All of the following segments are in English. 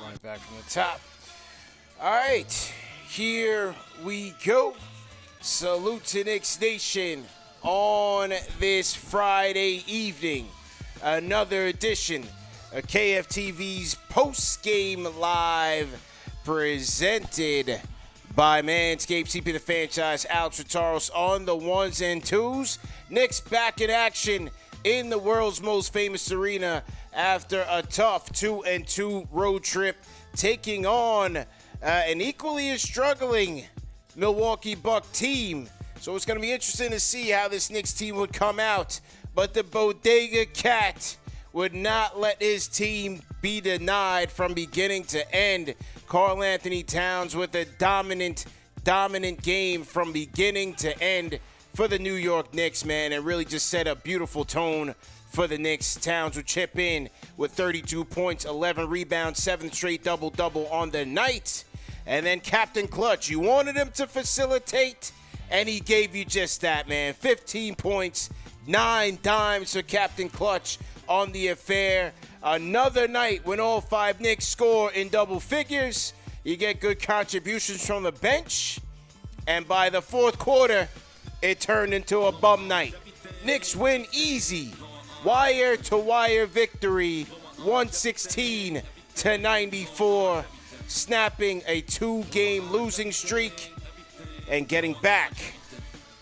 Right back from the top. All right, here we go. Salute to Knicks Nation on this Friday evening. Another edition of KFTV's Postgame Live presented by Manscaped, keeping the franchise Alex Rataros on the ones and twos. Knicks back in action in the world's most famous arena after a tough 2-2 road trip, taking on an equally as struggling Milwaukee Buck team. So it's going to be interesting to see how this Knicks team would come out. But the Bodega Cat would not let his team be denied from beginning to end. Karl Anthony Towns with a dominant game from beginning to end for the New York Knicks, man, and really just set a beautiful tone for the Knicks. Towns would chip in with 32 points, 11 rebounds, 7th straight double-double on the night. And then Captain Clutch, you wanted him to facilitate, and he gave you just that, man. 15 points, 9 dimes for Captain Clutch on the affair. Another night when all 5 Knicks score in double figures. You get good contributions from the bench. And by the fourth quarter, it turned into a bum night. Knicks win easy. Wire-to-wire victory, 116-94, snapping a 2-game losing streak and getting back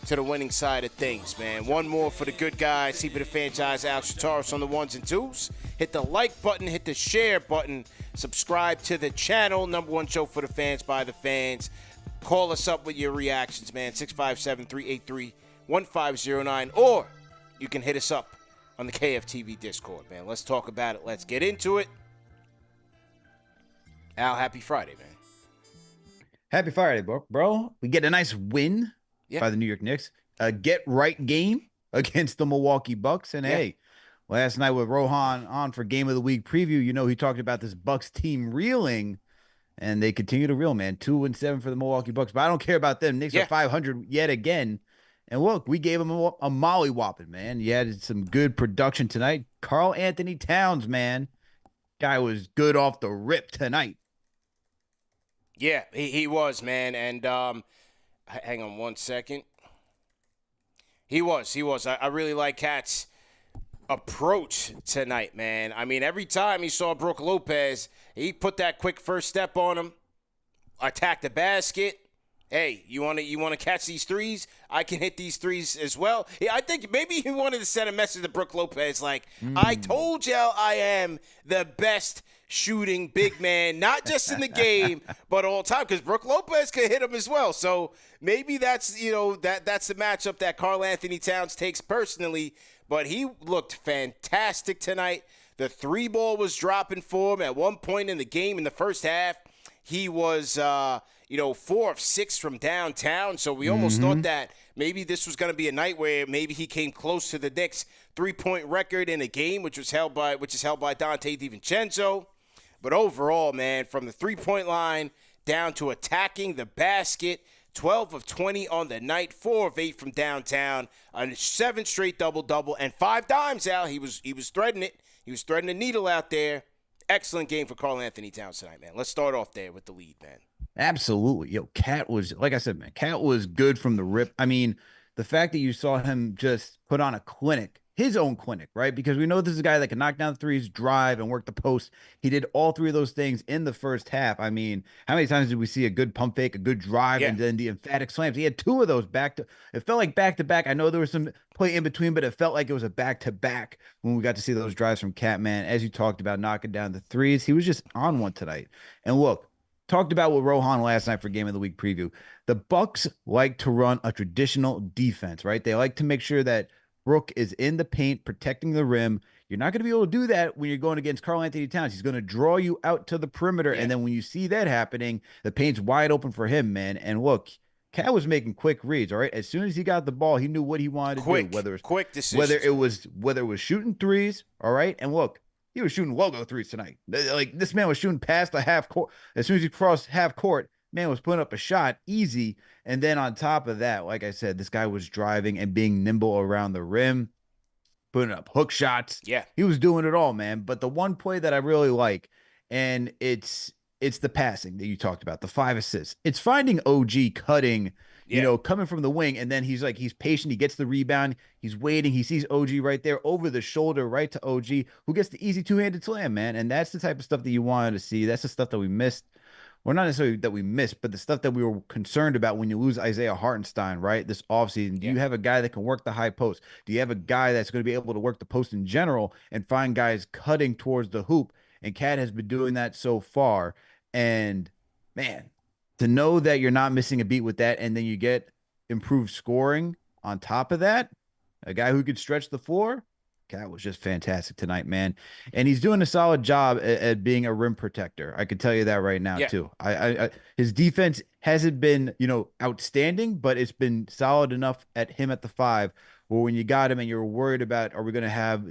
to the winning side of things, man. One more for the good guys. Keeping the franchise Alex Rataros on the ones and twos. Hit the like button, hit the share button, subscribe to the channel. Number one show for the fans by the fans. Call us up with your reactions, man. 657-383-1509. Or you can hit us up on the KFTV Discord, man. Let's talk about it. Let's get into it. Al, happy Friday, man. Happy Friday, bro. We get a nice win by the New York Knicks. A get-right game against the Milwaukee Bucks. And, hey, last night with Rohan on for Game of the Week preview, you know, he talked about this Bucks team reeling, and they continue to reel, man. 2-7 for the Milwaukee Bucks. But I don't care about them. Knicks are 500 yet again. And look, we gave him a molly-whopping, man. You had some good production tonight. Karl Anthony Towns, man. Guy was good off the rip tonight. Yeah, he was, man. And hang on one second. He was. I really like Cat's approach tonight, man. I mean, every time he saw Brook Lopez, he put that quick first step on him, attack the basket. Hey, you want to catch these threes? I can hit these threes as well. I think maybe he wanted to send a message to Brook Lopez like, I told y'all I am the best shooting big man, not just in the game, but all time, because Brook Lopez could hit him as well. So maybe that's the matchup that Karl Anthony Towns takes personally, but he looked fantastic tonight. The 3-ball was dropping for him at one point in the game in the first half. He was 4 of 6 from downtown, so we almost thought that maybe this was going to be a night where maybe he came close to the Knicks' 3-point record in a game, which is held by Dante DiVincenzo. But overall, man, from the 3-point line down to attacking the basket, 12 of 20 on the night, 4 of 8 from downtown, a 7 straight double-double, and 5 dimes, Al. He was threading it. He was threading the needle out there. Excellent game for Karl Anthony Towns tonight, man. Let's start off there with the lead, man. Absolutely. Yo, Cat was, like I said, man, Cat was good from the rip. I mean, the fact that you saw him just put on a clinic, his own clinic, right? Because we know this is a guy that can knock down threes, drive, and work the post. He did all 3 of those things in the first half. I mean, how many times did we see a good pump fake, a good drive, and then the emphatic slams? He had 2 of those it felt like back-to-back. I know there was some play in between, but it felt like it was a back-to-back when we got to see those drives from Cat, man. As you talked about knocking down the threes, he was just on one tonight. And look, talked about with Rohan last night for Game of the Week preview. The Bucks like to run a traditional defense, right? They like to make sure that Brook is in the paint, protecting the rim. You're not going to be able to do that when you're going against Karl Anthony Towns. He's going to draw you out to the perimeter, and then when you see that happening, the paint's wide open for him, man. And look, Cat was making quick reads, all right? As soon as he got the ball, he knew what he wanted to do. Quick decisions. Whether it was shooting threes, all right? And look, he was shooting logo threes tonight. Like, this man was shooting past the half court. As soon as he crossed half court, man was putting up a shot easy. And then on top of that, like I said, this guy was driving and being nimble around the rim, putting up hook shots. Yeah. He was doing it all, man. But the one play that I really like, and it's the passing that you talked about, the 5 assists. It's finding OG cutting, Yeah, coming from the wing, and then he's patient. He gets the rebound. He's waiting. He sees OG right there over the shoulder, right to OG, who gets the easy two-handed slam, man. And that's the type of stuff that you wanted to see. That's the stuff that we missed. Well, not necessarily that we missed, but the stuff that we were concerned about when you lose Isaiah Hartenstein, right? This offseason. Do yeah. you have a guy that can work the high post? Do you have a guy that's going to be able to work the post in general and find guys cutting towards the hoop? And Cat has been doing that so far. And man, to know that you're not missing a beat with that, and then you get improved scoring on top of that, a guy who could stretch the floor. Cat was just fantastic tonight, man. And he's doing a solid job at being a rim protector. I can tell you that right now, Yeah. too. His defense hasn't been, outstanding, but it's been solid enough at him at the 5, where when you got him and you're worried about, are we going to have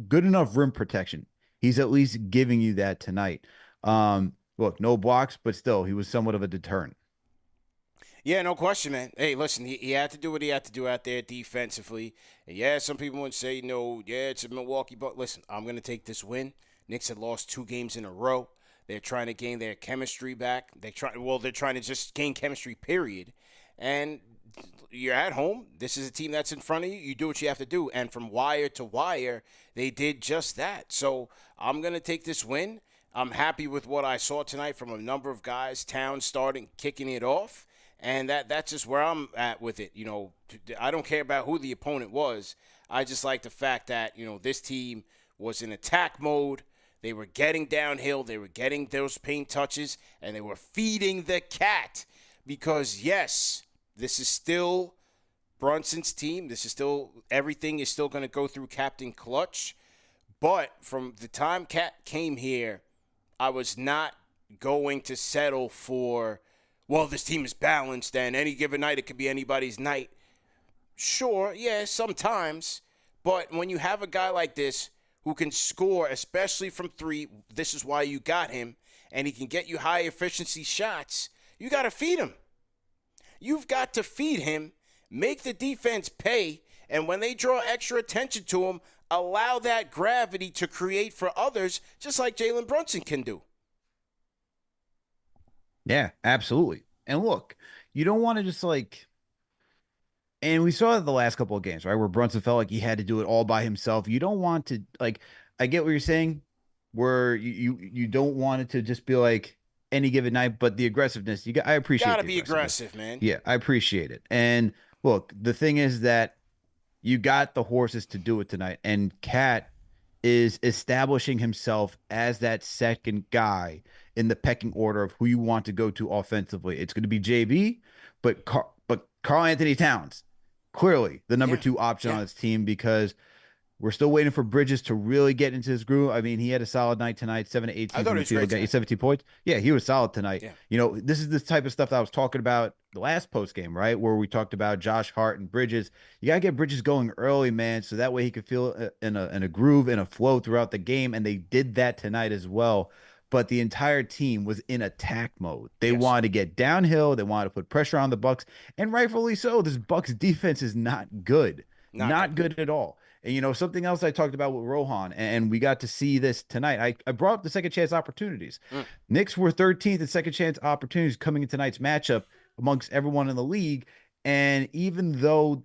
good enough rim protection? He's at least giving you that tonight. Look, no blocks, but still, he was somewhat of a deterrent. Yeah, no question, man. Hey, listen, he had to do what he had to do out there defensively. And yeah, some people would say, no, yeah, it's a Milwaukee, but listen, I'm going to take this win. Knicks had lost 2 games in a row. They're trying to gain their chemistry back. They're trying to just gain chemistry, period. And you're at home. This is a team that's in front of you. You do what you have to do. And from wire to wire, they did just that. So I'm going to take this win. I'm happy with what I saw tonight from a number of guys. Towns starting, kicking it off. And that's just where I'm at with it. I don't care about who the opponent was. I just like the fact that, this team was in attack mode. They were getting downhill. They were getting those paint touches. And they were feeding the cat. Because, yes, this is still Brunson's team. Everything is still going to go through Captain Clutch. But from the time Cat came here, I was not going to settle for, well, this team is balanced and any given night it could be anybody's night. Sure, yeah, sometimes. But when you have a guy like this who can score, especially from 3, this is why you got him, and he can get you high efficiency shots, you got to feed him. You've got to feed him, make the defense pay, and when they draw extra attention to him, allow that gravity to create for others, just like Jalen Brunson can do. Yeah, absolutely. And look, you don't want to just and we saw it the last couple of games, right? Where Brunson felt like he had to do it all by himself. You don't want to I get what you're saying, where you don't want it to just be like any given night, but the aggressiveness, I appreciate Gotta the be aggressiveness. aggressive, man. Yeah, I appreciate it. And look, the thing is that you got the horses to do it tonight, and Cat is establishing himself as that second guy in the pecking order of who you want to go to offensively. It's going to be JB, but Karl Anthony Towns, clearly the number Yeah, 2 option yeah. on this team, because we're still waiting for Bridges to really get into his groove. I mean, he had a solid night tonight, 7 to 18 I thought from it the was field, great got you tonight. 17 points. Yeah, he was solid tonight. Yeah, This is the type of stuff that I was talking about the last post game, right? Where we talked about Josh Hart and Bridges. You got to get Bridges going early, man, so that way he could feel in a groove, in a flow throughout the game. And they did that tonight as well. But the entire team was in attack mode. They yes. wanted to get downhill. They wanted to put pressure on the Bucks, and rightfully so. This Bucks defense is not good, Not good. not good at all. And something else I talked about with Rohan, and we got to see this tonight. I brought up the second chance opportunities. Mm. Knicks were 13th in second chance opportunities coming in tonight's matchup amongst everyone in the league. And even though,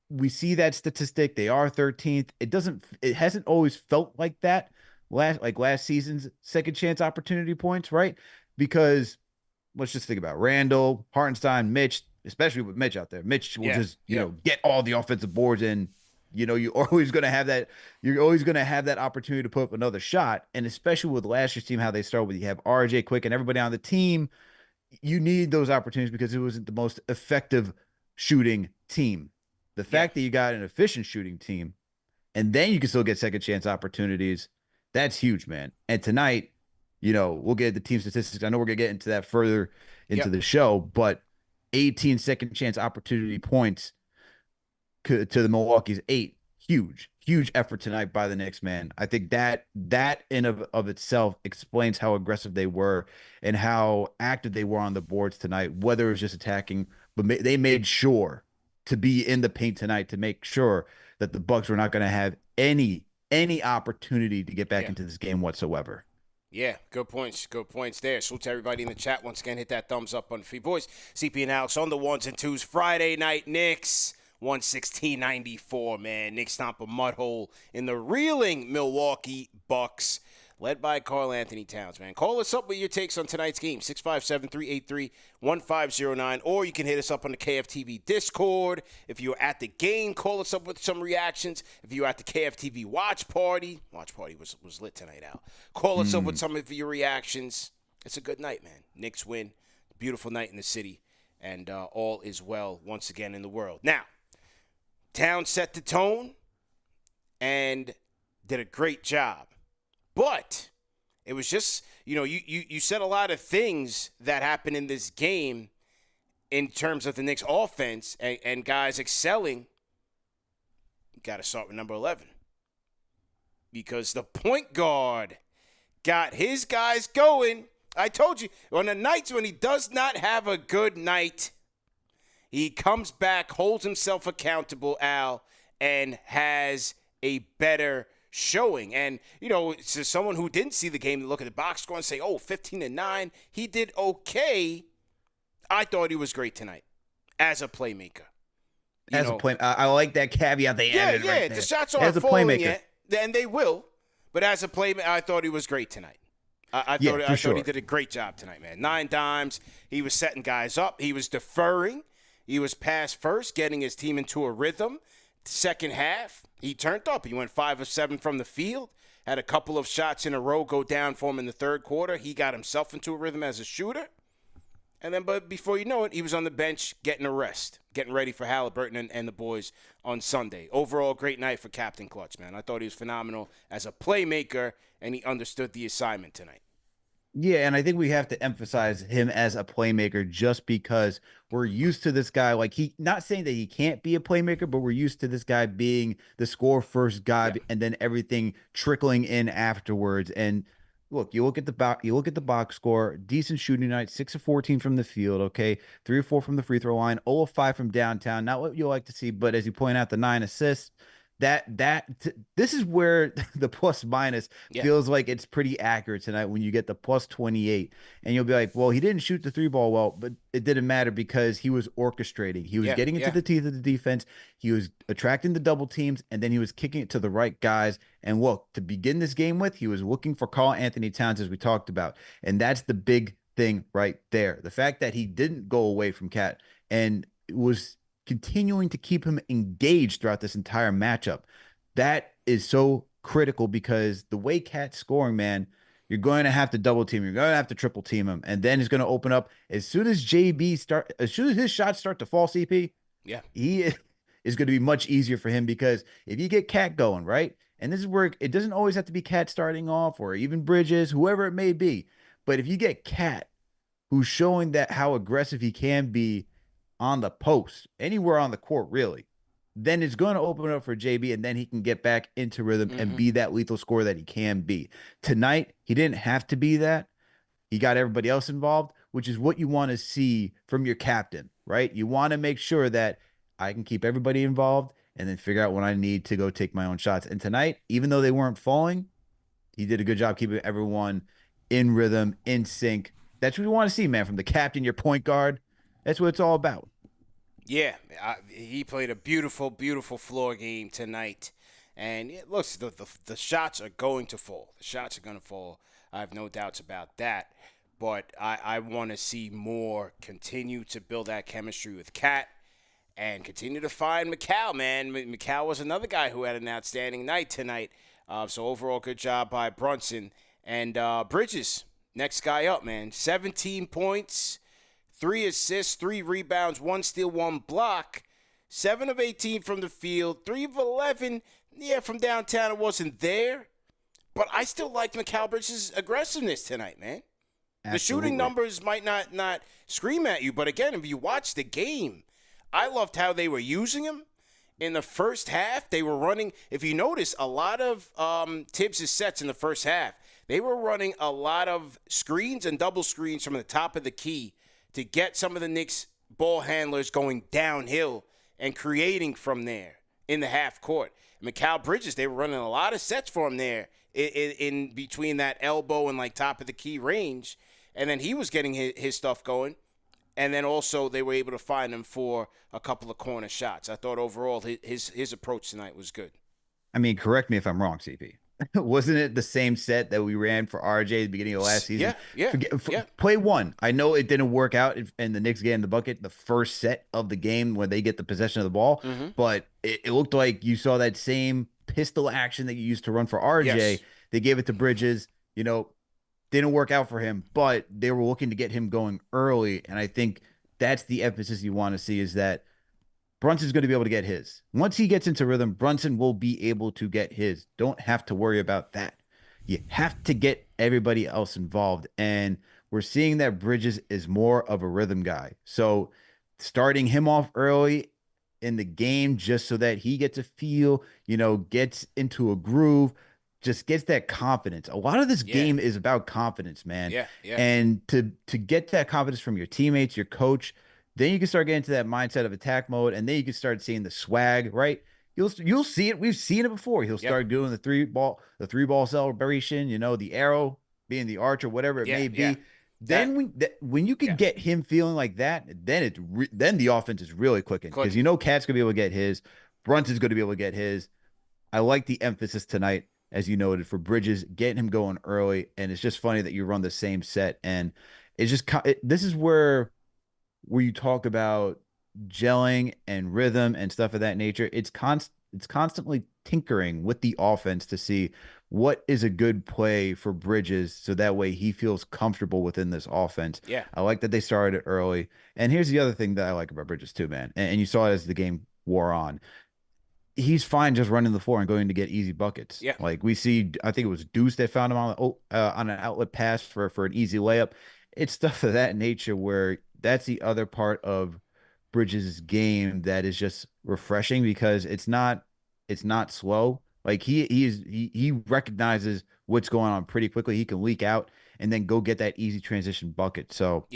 we see that statistic, they are 13th. It hasn't always felt like that last season's second chance opportunity points, right? Because let's just think about Randall, Hartenstein, Mitch, especially with Mitch out there. Mitch will Yeah, just, yeah, get all the offensive boards in. You're always going to have that. You're always going to have that opportunity to put up another shot. And especially with last year's team, how they start with, you have RJ Quick and everybody on the team. You need those opportunities because it wasn't the most effective shooting team. The yeah, fact that you got an efficient shooting team and then you can still get second chance opportunities, that's huge, man. And tonight, we'll get the team statistics. I know we're going to get into that further into yep, the show, but 18 second chance opportunity points to the Milwaukee's 8. Huge effort tonight by the Knicks, man. I think that in of itself explains how aggressive they were and how active they were on the boards tonight, whether it was just attacking, but they made sure to be in the paint tonight to make sure that the Bucks were not going to have any opportunity to get back yeah. into this game whatsoever. Yeah, good points. Good points there. Salute to everybody in the chat. Once again, hit that thumbs up on the feed. Boys, CP and Alex on the ones and twos. Friday night, Knicks, 116-94, man. Knicks stomp a mud hole in the reeling Milwaukee Bucks, led by Karl Anthony Towns, man. Call us up with your takes on tonight's game, 657-383-1509, or you can hit us up on the KFTV Discord. If you're at the game, call us up with some reactions. If you're at the KFTV watch party was lit tonight, Al. Call us up with some of your reactions. It's a good night, man. Knicks win. Beautiful night in the city, and all is well once again in the world. Now, Towns set the tone and did a great job. But it was just, you said a lot of things that happened in this game in terms of the Knicks offense and guys excelling. You got to start with number 11. Because the point guard got his guys going. I told you, on the nights when he does not have a good night, he comes back, holds himself accountable, Al, and has a better showing. And, to someone who didn't see the game, look at the box score and say, 15-9, he did okay. I thought he was great tonight as a playmaker. I like that caveat they added right there. The shots aren't falling yet, and they will. But as a playmaker, I thought he was great tonight. I thought he did a great job tonight, man. 9 dimes. He was setting guys up. He was deferring. He was pass first, getting his team into a rhythm. Second half, he turned up. He went 5 of 7 from the field. Had a couple of shots in a row go down for him in the third quarter. He got himself into a rhythm as a shooter. And then, but before you know it, he was on the bench getting a rest, getting ready for Halliburton and the boys on Sunday. Overall, great night for Captain Clutch, man. I thought he was phenomenal as a playmaker, and he understood the assignment tonight. Yeah, and I think we have to emphasize him as a playmaker just because we're used to this guy. Like, not saying that he can't be a playmaker, but we're used to this guy being the score first guy, and then everything trickling in afterwards. And look, you look at the box score, decent shooting night, 6 of 14 from the field, okay, 3 or 4 from the free throw line, 0 of 5 from downtown. Not what you like to see, but as you point out, the 9 assists. This is where the plus minus feels like it's pretty accurate tonight when you get the plus 28, and you'll be like, well, he didn't shoot the 3 ball well, but it didn't matter because he was orchestrating. He was getting into the teeth of the defense. He was attracting the double teams, and then he was kicking it to the right guys. And look, to begin this game with, he was looking for Karl Anthony Towns, as we talked about, and that's the big thing right there. The fact that he didn't go away from Cat and was continuing to keep him engaged throughout this entire matchup. That is so critical because the way Cat's scoring, man, you're going to have to double team. You're going to have to triple team him. And then he's going to open up as soon as his shots start to fall, CP, he is going to be much easier for him because if you get Cat going, right? And this is where it doesn't always have to be Cat starting off or even Bridges, whoever it may be. But if you get Cat who's showing that how aggressive he can be on the post, anywhere on the court, really, then it's going to open up for JB, and then he can get back into rhythm and be that lethal scorer that he can be. Tonight, he didn't have to be that. He got everybody else involved, which is what you want to see from your captain, right? You want to make sure that I can keep everybody involved and then figure out when I need to go take my own shots. And tonight, even though they weren't falling, he did a good job keeping everyone in rhythm, in sync. That's what we want to see, man, from the captain, your point guard. That's what it's all about. Yeah, he played a beautiful, beautiful floor game tonight. And it looks, the shots are going to fall. The shots are going to fall. I have no doubts about that. But I want to see more continue to build that chemistry with Cat and continue to find Mikal, man. Mikal was another guy who had an outstanding night tonight. So overall, good job by Brunson. And Bridges, next guy up, man. 17 points. 3 assists, 3 rebounds, 1 steal, 1 block. 7 of 18 from the field, 3 of 11. Yeah, from downtown it wasn't there. But I still liked Mikal Bridges' aggressiveness tonight, man. Absolutely. The shooting numbers might not scream at you, but again, if you watch the game, I loved how they were using him. In the first half, they were running, if you notice, a lot of Tibbs' sets in the first half. They were running a lot of screens and double screens from the top of the key to get some of the Knicks ball handlers going downhill and creating from there in the half court. Mikal Bridges, they were running a lot of sets for him there in between that elbow and like top of the key range, and then he was getting his stuff going. And then also they were able to find him for a couple of corner shots. I thought overall his approach tonight was good. I mean, correct me if I'm wrong, CP. Wasn't it the same set that we ran for RJ at the beginning of last season? Yeah, yeah, yeah. Play one. I know it didn't work out and the Knicks getting the bucket the first set of the game when they get the possession of the ball, but it looked like you saw that same pistol action that you used to run for RJ. Yes. They gave it to Bridges. Didn't work out for him, but they were looking to get him going early. And I think that's the emphasis you want to see is that Brunson's going to be able to get his. Once he gets into rhythm, Brunson will be able to get his. Don't have to worry about that. You have to get everybody else involved. And we're seeing that Bridges is more of a rhythm guy. So starting him off early in the game just so that he gets a feel, gets into a groove, just gets that confidence. A lot of this game is about confidence, man. Yeah, yeah. And to get that confidence from your teammates, your coach, then you can start getting into that mindset of attack mode, and then you can start seeing the swag, right? You'll see it. We've seen it before. He'll start doing the three ball celebration, the arrow being the arch or whatever it may be. Yeah. Then when you can get him feeling like that, then the offense is really clicking because Cat's gonna be able to get his, Brunson's gonna be able to get his. I like the emphasis tonight, as you noted, for Bridges, getting him going early, and it's just funny that you run the same set, and it's just this is where you talk about gelling and rhythm and stuff of that nature. It's constantly tinkering with the offense to see what is a good play for Bridges so that way he feels comfortable within this offense. Yeah. I like that they started it early. And here's the other thing that I like about Bridges too, man. And you saw it as the game wore on. He's fine just running the floor and going to get easy buckets. Yeah. Like we see, I think it was Deuce that found him on an outlet pass for an easy layup. It's stuff of that nature where that's the other part of Bridges' game that is just refreshing because it's not slow. Like he recognizes what's going on pretty quickly. He can leak out and then go get that easy transition bucket. So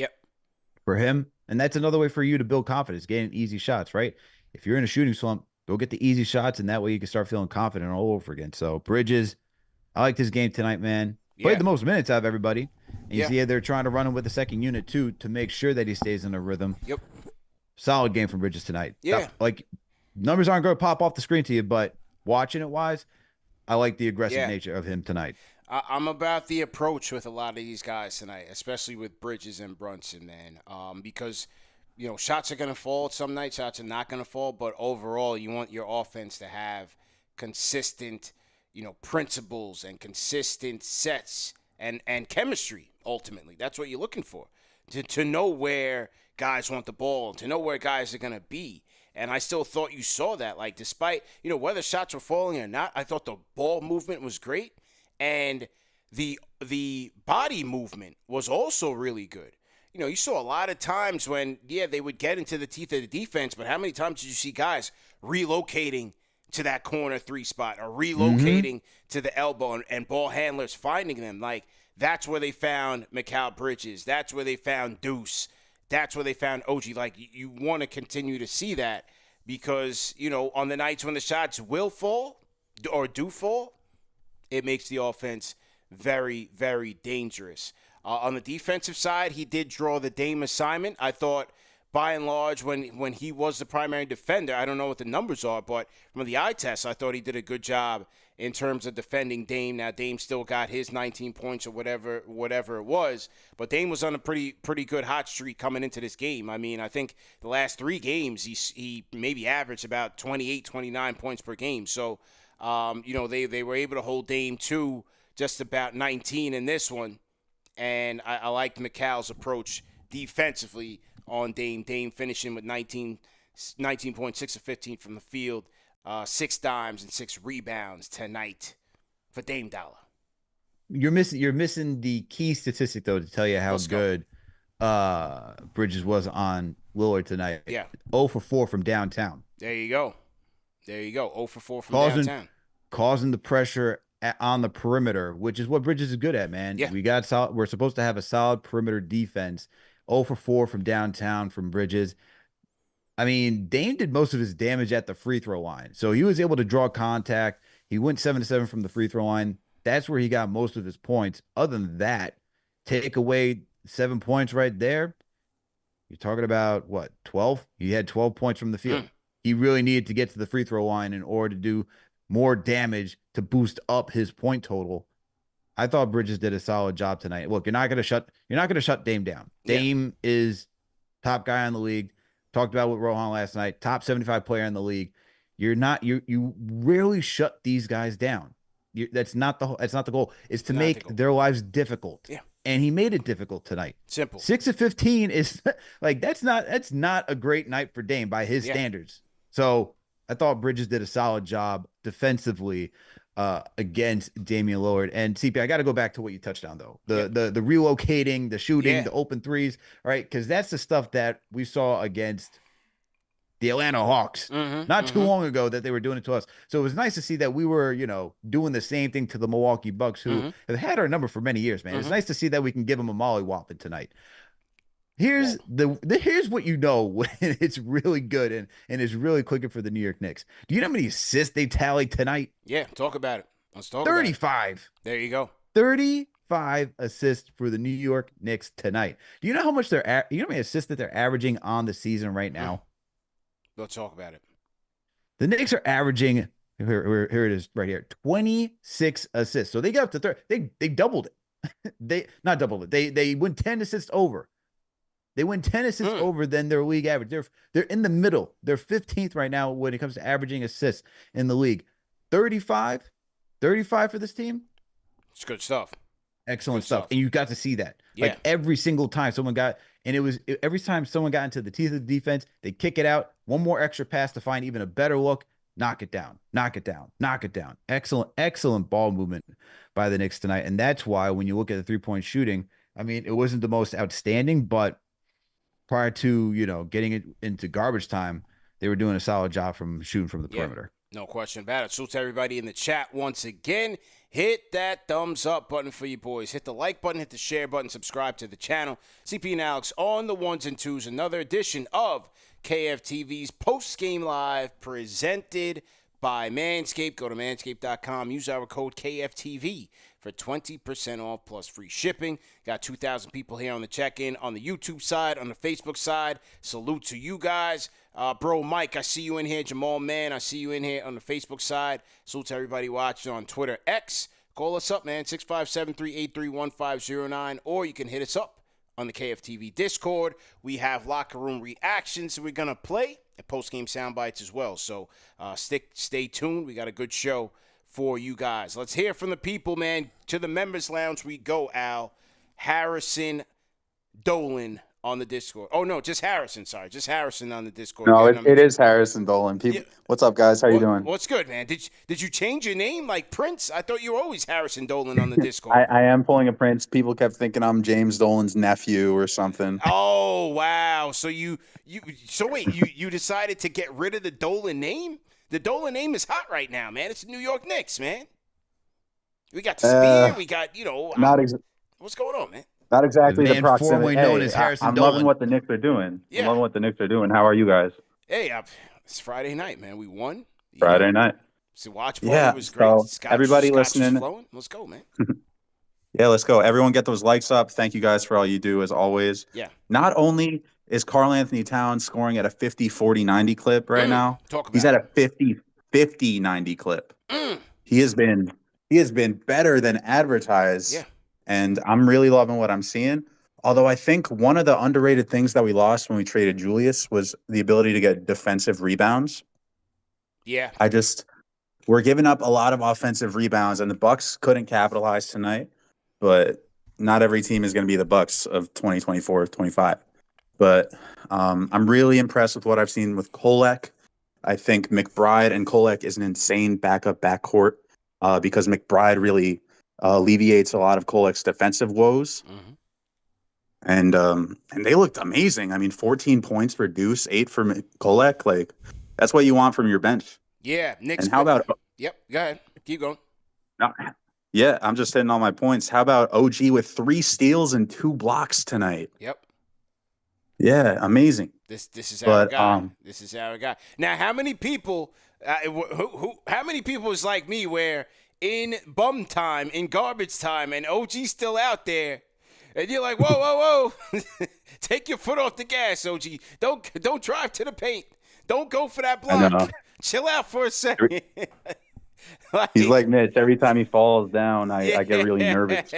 for him, and that's another way for you to build confidence, getting easy shots, right? If you're in a shooting slump, go get the easy shots, and that way you can start feeling confident all over again. So Bridges, I like this game tonight, man. Played the most minutes out of everybody. And you see they're trying to run him with the second unit too to make sure that he stays in a rhythm. Yep. Solid game from Bridges tonight. Yeah. Like numbers aren't going to pop off the screen to you, but watching it wise, I like the aggressive nature of him tonight. I'm about the approach with a lot of these guys tonight, especially with Bridges and Brunson, man. Because shots are going to fall some nights, shots are not going to fall, but overall you want your offense to have consistent, principles and consistent sets and chemistry. Ultimately, that's what you're looking for, to know where guys want the ball, to know where guys are going to be. And I still thought you saw that. Like, despite, whether shots were falling or not, I thought the ball movement was great. And the body movement was also really good. You saw a lot of times when, they would get into the teeth of the defense, but how many times did you see guys relocating to that corner three spot or relocating to the elbow and ball handlers finding them? Like, that's where they found Mikal Bridges. That's where they found Deuce. That's where they found OG. Like, you want to continue to see that because, on the nights when the shots will fall or do fall, it makes the offense very, very dangerous. On the defensive side, he did draw the Dame assignment. I thought, by and large, when he was the primary defender, I don't know what the numbers are, but from the eye test, I thought he did a good job in terms of defending Dame. Now, Dame still got his 19 points or whatever it was, but Dame was on a pretty good hot streak coming into this game. I mean, I think the last 3 games, he maybe averaged about 28, 29 points per game. So, they were able to hold Dame to just about 19 in this one. And I liked Mikal's approach defensively on Dame. Dame finishing with 19.6 of 15 from the field, 6 dimes and 6 rebounds tonight for Dame Dollar. You're missing the key statistic though to tell you how good Bridges was on Lillard tonight. Yeah, 0 for 4 from downtown. There you go. 0 for 4 from downtown, causing the pressure on the perimeter, which is what Bridges is good at, man. Yeah. We're supposed to have a solid perimeter defense. 0 for 4 from downtown from Bridges. I mean, Dame did most of his damage at the free throw line. So he was able to draw contact. He went 7-7 from the free throw line. That's where he got most of his points. Other than that, take away 7 points right there. You're talking about what, 12? He had 12 points from the field. He really needed to get to the free throw line in order to do more damage to boost up his point total. I thought Bridges did a solid job tonight. Look, you're not gonna shut Dame down. Dame is top guy in the league. Talked about with Rohan last night, top 75 player in the league. You rarely shut these guys down. That's not the goal. It's to make their lives difficult. Yeah. And he made it difficult tonight. Simple. 6 of 15 is like that's not a great night for Dame by his standards. So I thought Bridges did a solid job defensively against Damian Lillard. And CP, I got to go back to what you touched on though. The relocating, the shooting, the open threes, right? Because that's the stuff that we saw against the Atlanta Hawks not too long ago that they were doing it to us. So it was nice to see that we were, doing the same thing to the Milwaukee Bucks, who have had our number for many years, man. It's nice to see that we can give them a mollywhopping tonight. Here's what you know when it's really good and it's really clicking for the New York Knicks. Do you know how many assists they tallied tonight? Yeah, talk about it. Let's talk 35. About it. There you go. 35 assists for the New York Knicks tonight. Do you know how much you know how many assists that they're averaging on the season right now? Let's talk about it. The Knicks are averaging, here it is right here, 26 assists. So they got up to 30. They doubled it. They not doubled it. They went 10 assists over. They went 10 assists over than their league average. They're in the middle. They're 15th right now when it comes to averaging assists in the league. 35 for this team. It's good stuff. Excellent stuff. And you got to see that. Yeah. Like every single time someone got, and every time someone got into the teeth of the defense, they kick it out. One more extra pass to find even a better look. Knock it down. Knock it down. Knock it down. Excellent ball movement by the Knicks tonight. And that's why when you look at the three-point shooting, I mean, it wasn't the most outstanding, but prior to, getting it into garbage time, they were doing a solid job from shooting from the perimeter. No question about it. Salute to everybody in the chat once again. Hit that thumbs up button for you boys. Hit the like button, hit the share button, subscribe to the channel. CP and Alex on the ones and twos. Another edition of KFTV's Postgame Live presented by Manscaped. Go to manscaped.com. Use our code KFTV for 20% off plus free shipping. Got 2,000 people here on the check-in on the YouTube side, on the Facebook side. Salute to you guys. Bro, Mike, I see you in here. Jamal, man, I see you in here on the Facebook side. Salute to everybody watching on Twitter X. Call us up, man, 657-383-1509, or you can hit us up on the KFTV Discord. We have locker room reactions that we're going to play and post-game sound bites as well. So stay tuned. We got a good show for you guys. Let's hear from the people, man. To the members lounge we go, Al. Harrison Dolan on the Discord. Oh, no, just Harrison. Sorry, just Harrison on the Discord. No, it is Harrison Dolan. People, what's up, guys? How you doing? What's good, man? Did you change your name like Prince? I thought you were always Harrison Dolan on the Discord. I am pulling a Prince. People kept thinking I'm James Dolan's nephew or something. Oh, wow. So you decided to get rid of the Dolan name? The Dolan name is hot right now, man. It's the New York Knicks, man. We got the spear. We got, what's going on, man? Not exactly the proximity. Formerly known as Harrison I'm Dolan. loving what the Knicks are doing. Yeah. I'm loving what the Knicks are doing. How are you guys? Hey, it's Friday night, man. We won. Friday night. So watch party was great. So everybody listening. Let's go, man. Yeah, let's go. Everyone get those likes up. Thank you guys for all you do, as always. Yeah. Not only is Karl Anthony Towns scoring at a 50-40-90 clip right now, he's at a 50-50-90 clip. He has been better than advertised. Yeah. And I'm really loving what I'm seeing. Although I think one of the underrated things that we lost when we traded Julius was the ability to get defensive rebounds. Yeah. We're giving up a lot of offensive rebounds, and the Bucks couldn't capitalize tonight. But not every team is going to be the Bucks of 2024-25. But I'm really impressed with what I've seen with Kolek. I think McBride and Kolek is an insane backup backcourt because McBride really alleviates a lot of Kolek's defensive woes. And they looked amazing. I mean, 14 points for Deuce, 8 for Kolek. Like, that's what you want from your bench. Yeah. And how about... Yep, go ahead. Keep going. No, yeah, I'm just hitting all my points. How about OG with 3 steals and 2 blocks tonight? Yep. Yeah, amazing. This is our guy. This is our guy. Now, how many people how many people is like me where in bum time, in garbage time, and OG's still out there. And you're like, whoa, whoa, whoa. Take your foot off the gas, OG. Don't drive to the paint. Don't go for that I know. block. Chill out for a second. He's like Mitch. Every time he falls down, I get really nervous.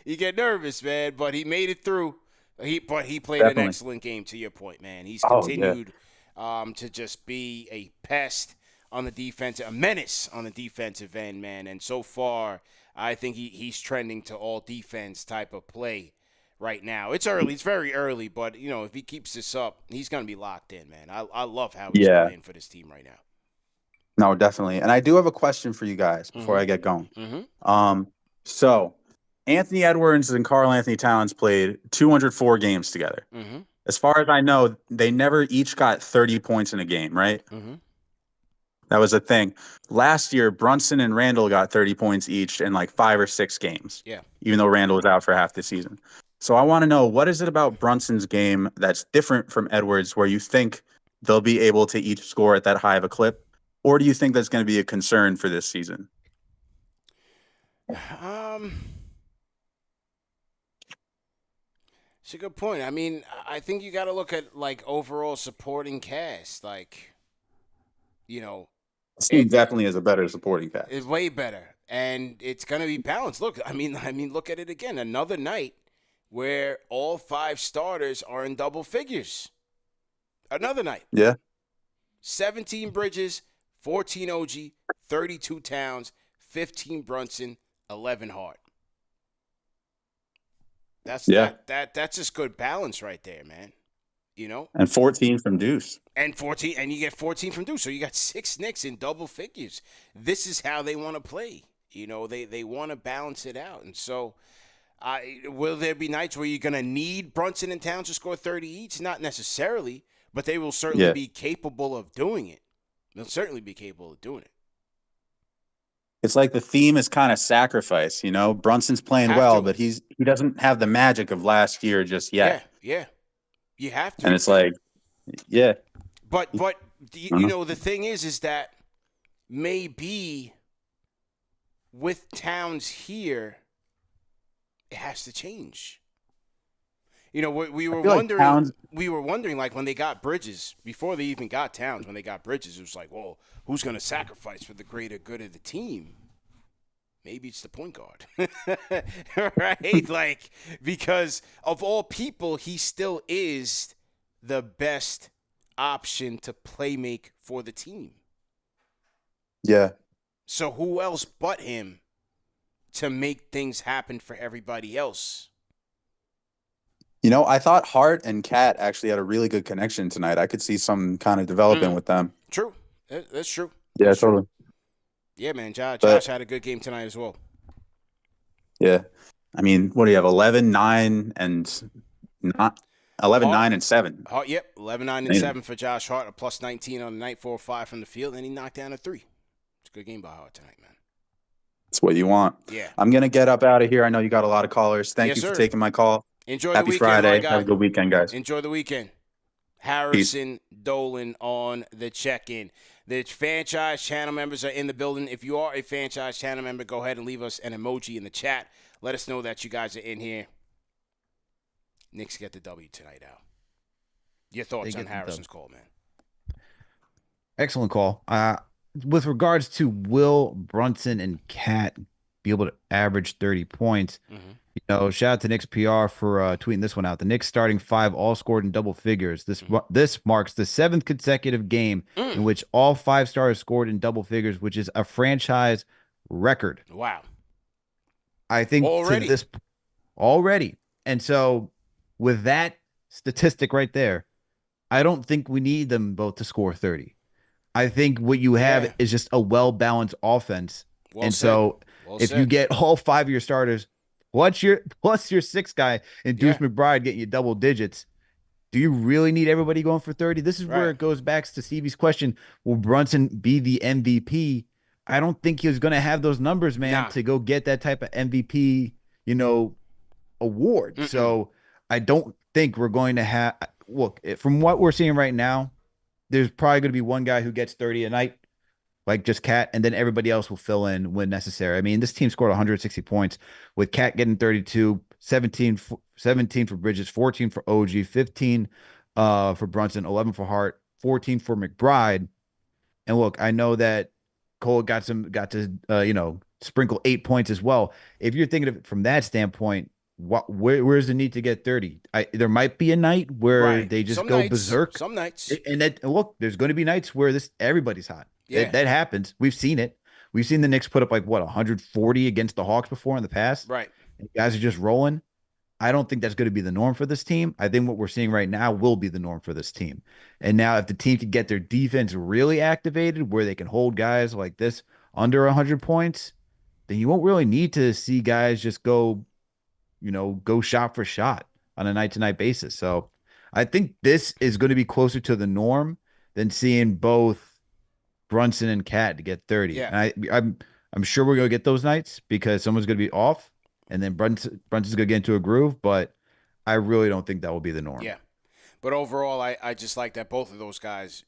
You get nervous, man, but he made it through. He played Definitely. an excellent game, to your point, man. He's Oh, continued to just be a pest on the defense, a menace on the defensive end, man. And so far, I think he's trending to all defense type of play right now. It's early. It's very early, but, if he keeps this up, he's going to be locked in, man. I love how he's playing for this team right now. No, definitely. And I do have a question for you guys before I get going. So Anthony Edwards and Karl Anthony Towns played 204 games together. As far as I know, they never each got 30 points in a game, right? That was a thing. Last year, Brunson and Randall got 30 points each in like 5 or 6 games. Yeah. Even though Randall was out for half the season. So I want to know, what is it about Brunson's game that's different from Edwards where you think they'll be able to each score at that high of a clip? Or do you think that's going to be a concern for this season? It's a good point. I mean, I think you got to look at like overall supporting cast. Like, This team definitely is a better supporting cast. It's way better, and it's going to be balanced. Look, I mean, look at it again. Another night where all 5 starters are in double figures. Another night. Yeah. 17 Bridges, 14 OG, 32 Towns, 15 Brunson, 11 Hart. That's just good balance right there, man. And 14 from Deuce. And you get 14 from Deuce. So you got 6 Knicks in double figures. This is how they want to play. They want to balance it out. And so will there be nights where you're going to need Brunson and Towns to score 30 each? Not necessarily, but they will certainly be capable of doing it. They'll certainly be capable of doing it. It's like the theme is kind of sacrifice, Brunson's playing well, but he doesn't have the magic of last year just yet. Yeah. You have to. And it's like, yeah. But the thing is that maybe with Towns here, it has to change. We were wondering. We were wondering, like, when they got Bridges, before they even got Towns, when they got Bridges, it was like, well, who's going to sacrifice for the greater good of the team? Maybe it's the point guard, right? Like, because of all people, he still is the best option to play make for the team. Yeah. So who else but him to make things happen for everybody else? I thought Hart and Cat actually had a really good connection tonight. I could see some kind of development with them. True. That's true. Yeah, totally. Yeah, man. Josh had a good game tonight as well. Yeah. I mean, what do you have? 11, 9, and not 11, 9, and 7. Hart, yep. 11, 9, and 7 for Josh Hart, a plus 19 on the night, 4 or 5 from the field, and he knocked down a 3. It's a good game by Hart tonight, man. That's what you want. Yeah. I'm going to get up out of here. I know you got a lot of callers. Thank you for taking my call. Enjoy Happy the weekend, Friday. my guy. Have a good weekend, guys. Enjoy the weekend. Harrison Dolan on the check-in. The franchise channel members are in the building. If you are a franchise channel member, go ahead and leave us an emoji in the chat. Let us know that you guys are in here. Knicks get the W tonight, Al. Your thoughts on Harrison's call, man? Excellent call. With regards to will Brunson and Cat be able to average 30 points, shout out to Knicks PR for tweeting this one out. The Knicks starting 5 all scored in double figures. This marks the 7th consecutive game in which all 5 stars scored in double figures, which is a franchise record. Wow. I think already. And so with that statistic right there, I don't think we need them both to score 30. I think what you have is just a well-balanced offense. So if you get all 5 of your starters, plus your 6th guy and Deuce McBride getting you double digits, do you really need everybody going for 30? This is where it goes back to Stevie's question. Will Brunson be the MVP? I don't think he was going to have those numbers, man, to go get that type of MVP, award. So I don't think we're going to have – look, from what we're seeing right now, there's probably going to be one guy who gets 30 a night. like just Cat, and then everybody else will fill in when necessary. I mean, this team scored 160 points with Cat getting 32, 17 for Bridges, 14 for OG, 15 for Brunson, 11 for Hart, 14 for McBride. And look, I know that Cole got to sprinkle 8 points as well. If you're thinking of it from that standpoint, where's the need to get 30? There might be a night where Right. they just Some go nights. berserk. Some nights. And look, there's going to be nights where everybody's hot. Yeah. That happens. We've seen it. We've seen the Knicks put up like 140 against the Hawks before in the past. Right. And guys are just rolling. I don't think that's going to be the norm for this team. I think what we're seeing right now will be the norm for this team. And now if the team can get their defense really activated where they can hold guys like this under 100 points, then you won't really need to see guys just go shot for shot on a night-to-night basis. So I think this is going to be closer to the norm than seeing both Brunson and Cat to get 30. Yeah. And I'm sure we're going to get those nights because someone's going to be off. And then Brunson's going to get into a groove, but I really don't think that will be the norm. Yeah. But overall, I just like that both of those guys,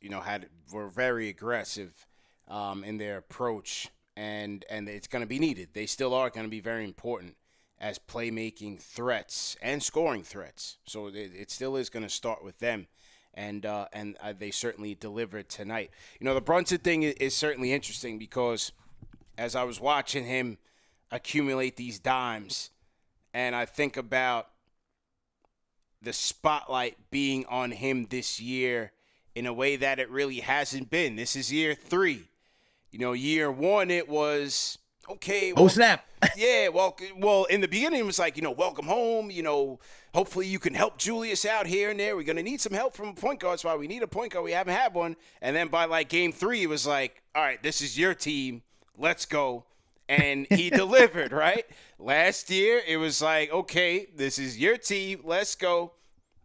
were very aggressive in their approach, and it's going to be needed. They still are going to be very important as playmaking threats and scoring threats. So it still is going to start with them, and they certainly delivered tonight. The Brunson thing is certainly interesting because as I was watching him accumulate these dimes, and I think about the spotlight being on him this year in a way that it really hasn't been. This is year 3. Year 1 it was okay. Well, snap. Yeah, well, in the beginning it was like, welcome home. Hopefully you can help Julius out here and there. We're gonna need some help from a point guard. That's why we need a point guard. We haven't had one. And then by like game 3, it was like, all right, this is your team. Let's go. And he delivered, right? Last year, it was like, okay, this is your team. Let's go.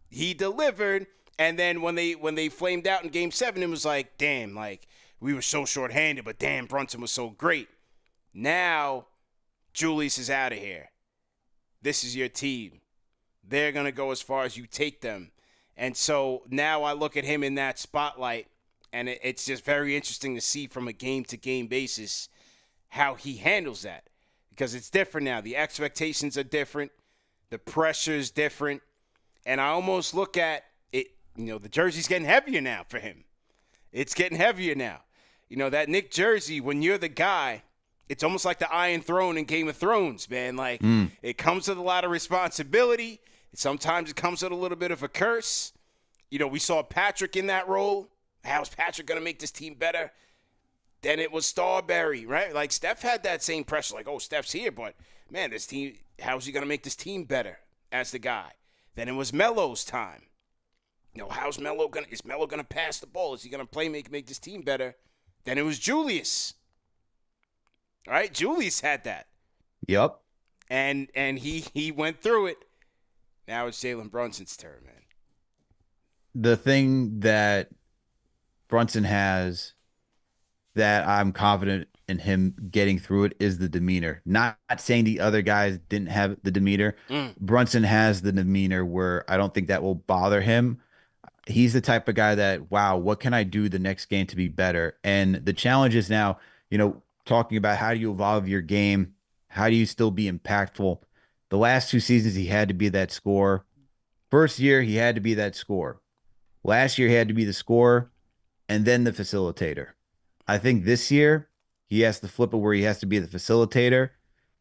He delivered. And then when they flamed out in Game 7, it was like, damn, like, we were so shorthanded, but damn, Brunson was so great. Now, Julius is out of here. This is your team. They're going to go as far as you take them. And so now I look at him in that spotlight, and it's just very interesting to see from a game-to-game basis how he handles that, because it's different now. The expectations are different. The pressure is different. And I almost look at it, the jersey's getting heavier now for him. It's getting heavier now. That Knick jersey, when you're the guy, it's almost like the Iron Throne in Game of Thrones, man. Like, It comes with a lot of responsibility. Sometimes it comes with a little bit of a curse. We saw Patrick in that role. How's Patrick going to make this team better? Then it was Starberry, right? Like, Steph had that same pressure. Like, oh, Steph's here, but, man, this team, how's he going to make this team better as the guy? Then it was Melo's time. How's Melo going to – is Melo going to pass the ball? Is he going to make this team better? Then it was Julius. All right? Julius had that. Yep. And he went through it. Now it's Jalen Brunson's turn, man. The thing that Brunson has – that I'm confident in him getting through it is the demeanor. Not saying the other guys didn't have the demeanor. Brunson has the demeanor where I don't think that will bother him. He's the type of guy that, wow, what can I do the next game to be better? And the challenge is now, talking about how do you evolve your game? How do you still be impactful? The last 2 seasons, he had to be that scorer. First year, he had to be that scorer. Last year, he had to be the scorer and then the facilitator. I think this year he has to flip it where he has to be the facilitator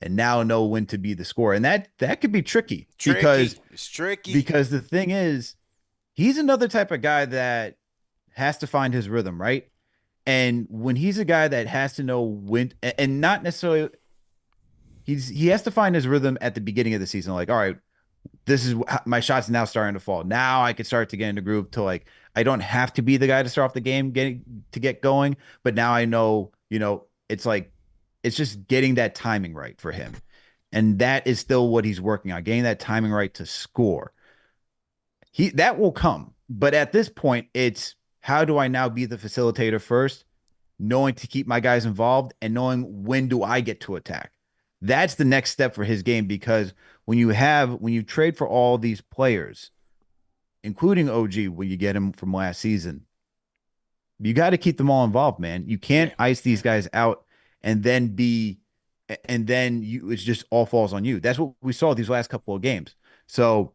and now know when to be the scorer. And that could be tricky. Because it's tricky. Because the thing is, he's another type of guy that has to find his rhythm, right? And when he's a guy that has to know when, and not necessarily, he has to find his rhythm at the beginning of the season. Like, all right, this is my shots now starting to fall. Now I can start to get in the groove to like, I don't have to be the guy to start off the game get going, but now I know, it's like, it's just getting that timing right for him. And that is still what he's working on, getting that timing right to score. That will come. But at this point, it's how do I now be the facilitator first, knowing to keep my guys involved and knowing when do I get to attack. That's the next step for his game, because when you trade for all these players, including OG, when you get him from last season, You got to keep them all involved, man. You can't ice these guys out and then it just all falls on you. That's what we saw these last couple of games. So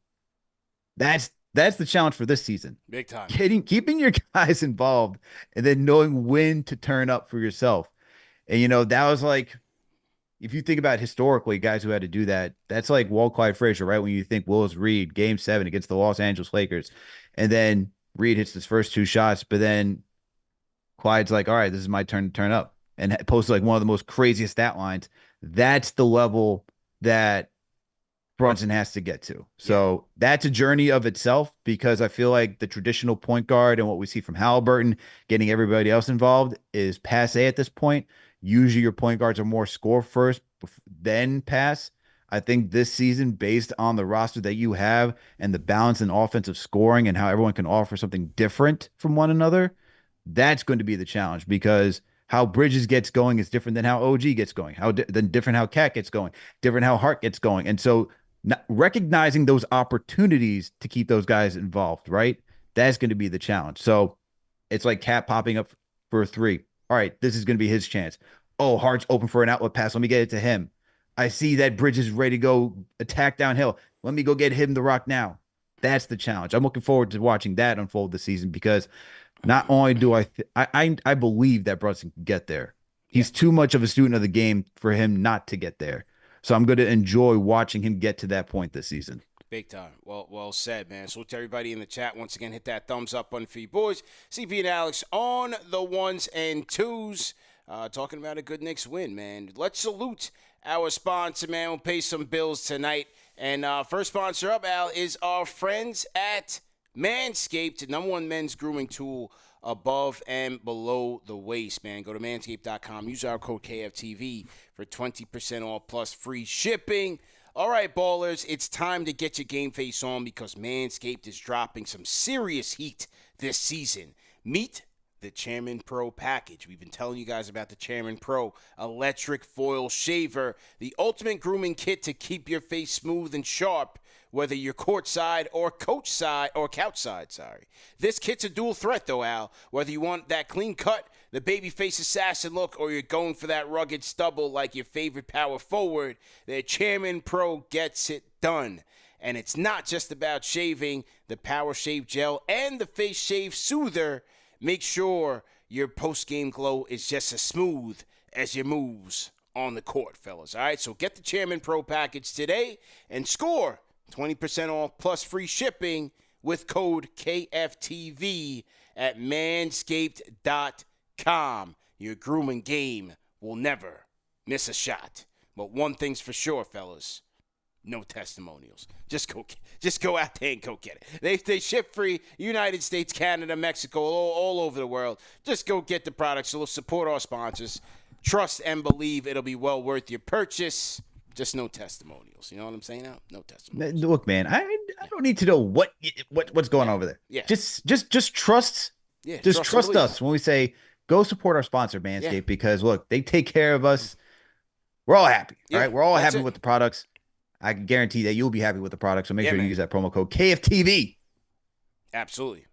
that's the challenge for this season. Big time. Keeping your guys involved and then knowing when to turn up for yourself. And that was like, if you think about historically, guys who had to do that, that's like Walt Clyde Frazier, right? When you think Willis Reed, Game 7 against the Los Angeles Lakers, and then Reed hits his first 2 shots, but then Clyde's like, all right, this is my turn to turn up, and posts like one of the most craziest stat lines. That's the level that Brunson has to get to. So that's a journey of itself, because I feel like the traditional point guard and what we see from Halliburton getting everybody else involved is passe at this point. Usually your point guards are more score first, then pass. I think this season, based on the roster that you have and the balance in offensive scoring and how everyone can offer something different from one another, that's going to be the challenge, because how Bridges gets going is different than how OG gets going, different how Cat gets going, different how Hart gets going. And so recognizing those opportunities to keep those guys involved, right? That's going to be the challenge. So it's like Cat popping up for a 3. All right, this is going to be his chance. Oh, Hart's open for an outlet pass. Let me get it to him. I see that Bridges is ready to go attack downhill. Let me go get him the rock now. That's the challenge. I'm looking forward to watching that unfold this season, because not only do I believe that Brunson can get there. He's too much of a student of the game for him not to get there. So I'm going to enjoy watching him get to that point this season. Big time. Well said, man. So to everybody in the chat, once again, hit that thumbs up button for you boys. CP and Alex on the 1s and 2s, talking about a good Knicks win, man. Let's salute our sponsor, man. We'll pay some bills tonight. And first sponsor up, Al, is our friends at Manscaped, #1 men's grooming tool above and below the waist, man. Go to manscaped.com. Use our code KFTV for 20% off plus free shipping. All right, ballers, it's time to get your game face on, because Manscaped is dropping some serious heat this season. Meet the Chairman Pro package. We've been telling you guys about the Chairman Pro electric foil shaver, the ultimate grooming kit to keep your face smooth and sharp, whether you're courtside or couch side. This kit's a dual threat, though, Al. Whether you want that clean cut, the babyface assassin look, or you're going for that rugged stubble like your favorite power forward, the Chairman Pro gets it done. And it's not just about shaving. The Power Shave Gel and the Face Shave Soother make sure your post-game glow is just as smooth as your moves on the court, fellas. All right, so get the Chairman Pro package today and score 20% off plus free shipping with code KFTV at manscaped.com. Your grooming game will never miss a shot. But one thing's for sure, fellas. No testimonials. Just go out there and go get it. They ship free, United States, Canada, Mexico, all over the world. Just go get the products. So support our sponsors. Trust and believe it'll be well worth your purchase. Just no testimonials. You know what I'm saying now? No testimonials. Look, man, I don't need to know what's going on over there. Yeah. Just trust. Yeah. Just trust us when we say go support our sponsor, Manscaped, because look, they take care of us. We're all happy. All right. We're all happy with the products. I can guarantee that you'll be happy with the product. So make sure you use that promo code KFTV. Absolutely.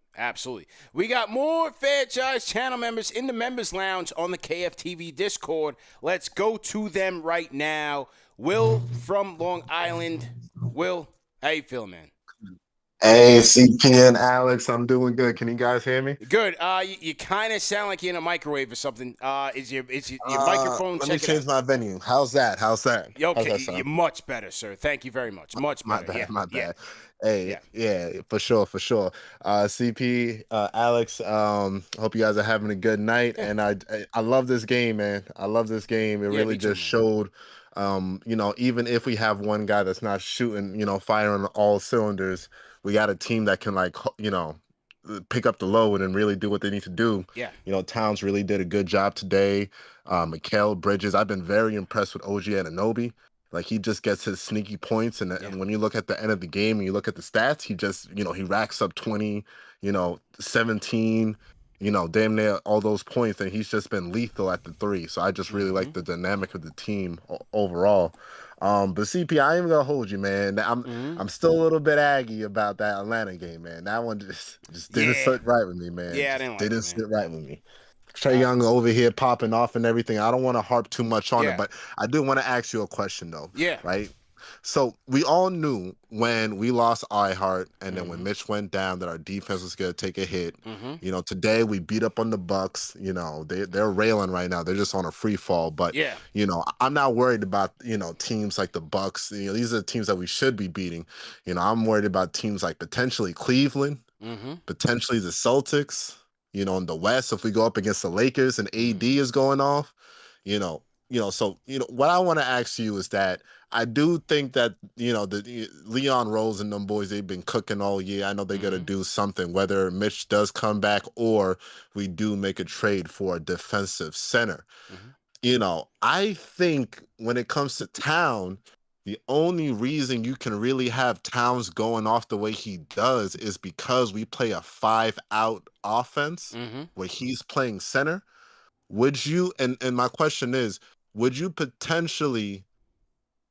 We got more Fairchild channel members in the members lounge on the KFTV Discord. Let's go to them right now. Will from Long Island. Will, how you feeling, man? Hey, CP and Alex, I'm doing good. Can you guys hear me? Good. You kind of sound like you're in a microwave or something. Is your microphone? Let me change my venue. How's that? Okay, that you're much better, sir. Thank you very much. Much better. My bad. Hey, yeah, for sure. CP, Alex, hope you guys are having a good night. Yeah. And I love this game, man. I love this game. It really just showed, even if we have one guy that's not shooting, firing on all cylinders, we got a team that can pick up the load and really do what they need to do. Yeah. Towns really did a good job today. Mikal Bridges, I've been very impressed with OG Anunoby. Like, he just gets his sneaky points, and when you look at the end of the game and you look at the stats, he just, he racks up 20, 17, damn near all those points, and he's just been lethal at the 3. So I just really like the dynamic of the team overall. But CP, I ain't even gonna hold you, man. I'm still a little bit aggy about that Atlanta game, man. That one just didn't sit right with me, man. Yeah, I Just didn't like didn't it, man. sit right with me. Trey Young over here popping off and everything. I don't want to harp too much on Yeah. it, but I do want to ask you a question though. Yeah. Right? So we all knew when we lost iHeart and then when Mitch went down that our defense was gonna take a hit. You know, today we beat up on the Bucks. You know, they're railing right now. They're just on a free fall. But Yeah. you know, I'm not worried about, you know, teams like the Bucks. You know, these are the teams that we should be beating. You know, I'm worried about teams like potentially Cleveland, potentially the Celtics. You know, in the West, if we go up against the Lakers and AD is going off, so what I want to ask you is that I do think that, you know, the Leon Rose and them boys, they've been cooking all year. I know they got to do something, whether Mitch does come back or we do make a trade for a defensive center. You know, I think when it comes to Town, the only reason you can really have Towns going off the way he does is because we play a 5-out offense where he's playing center. Would you, and my question is, would you potentially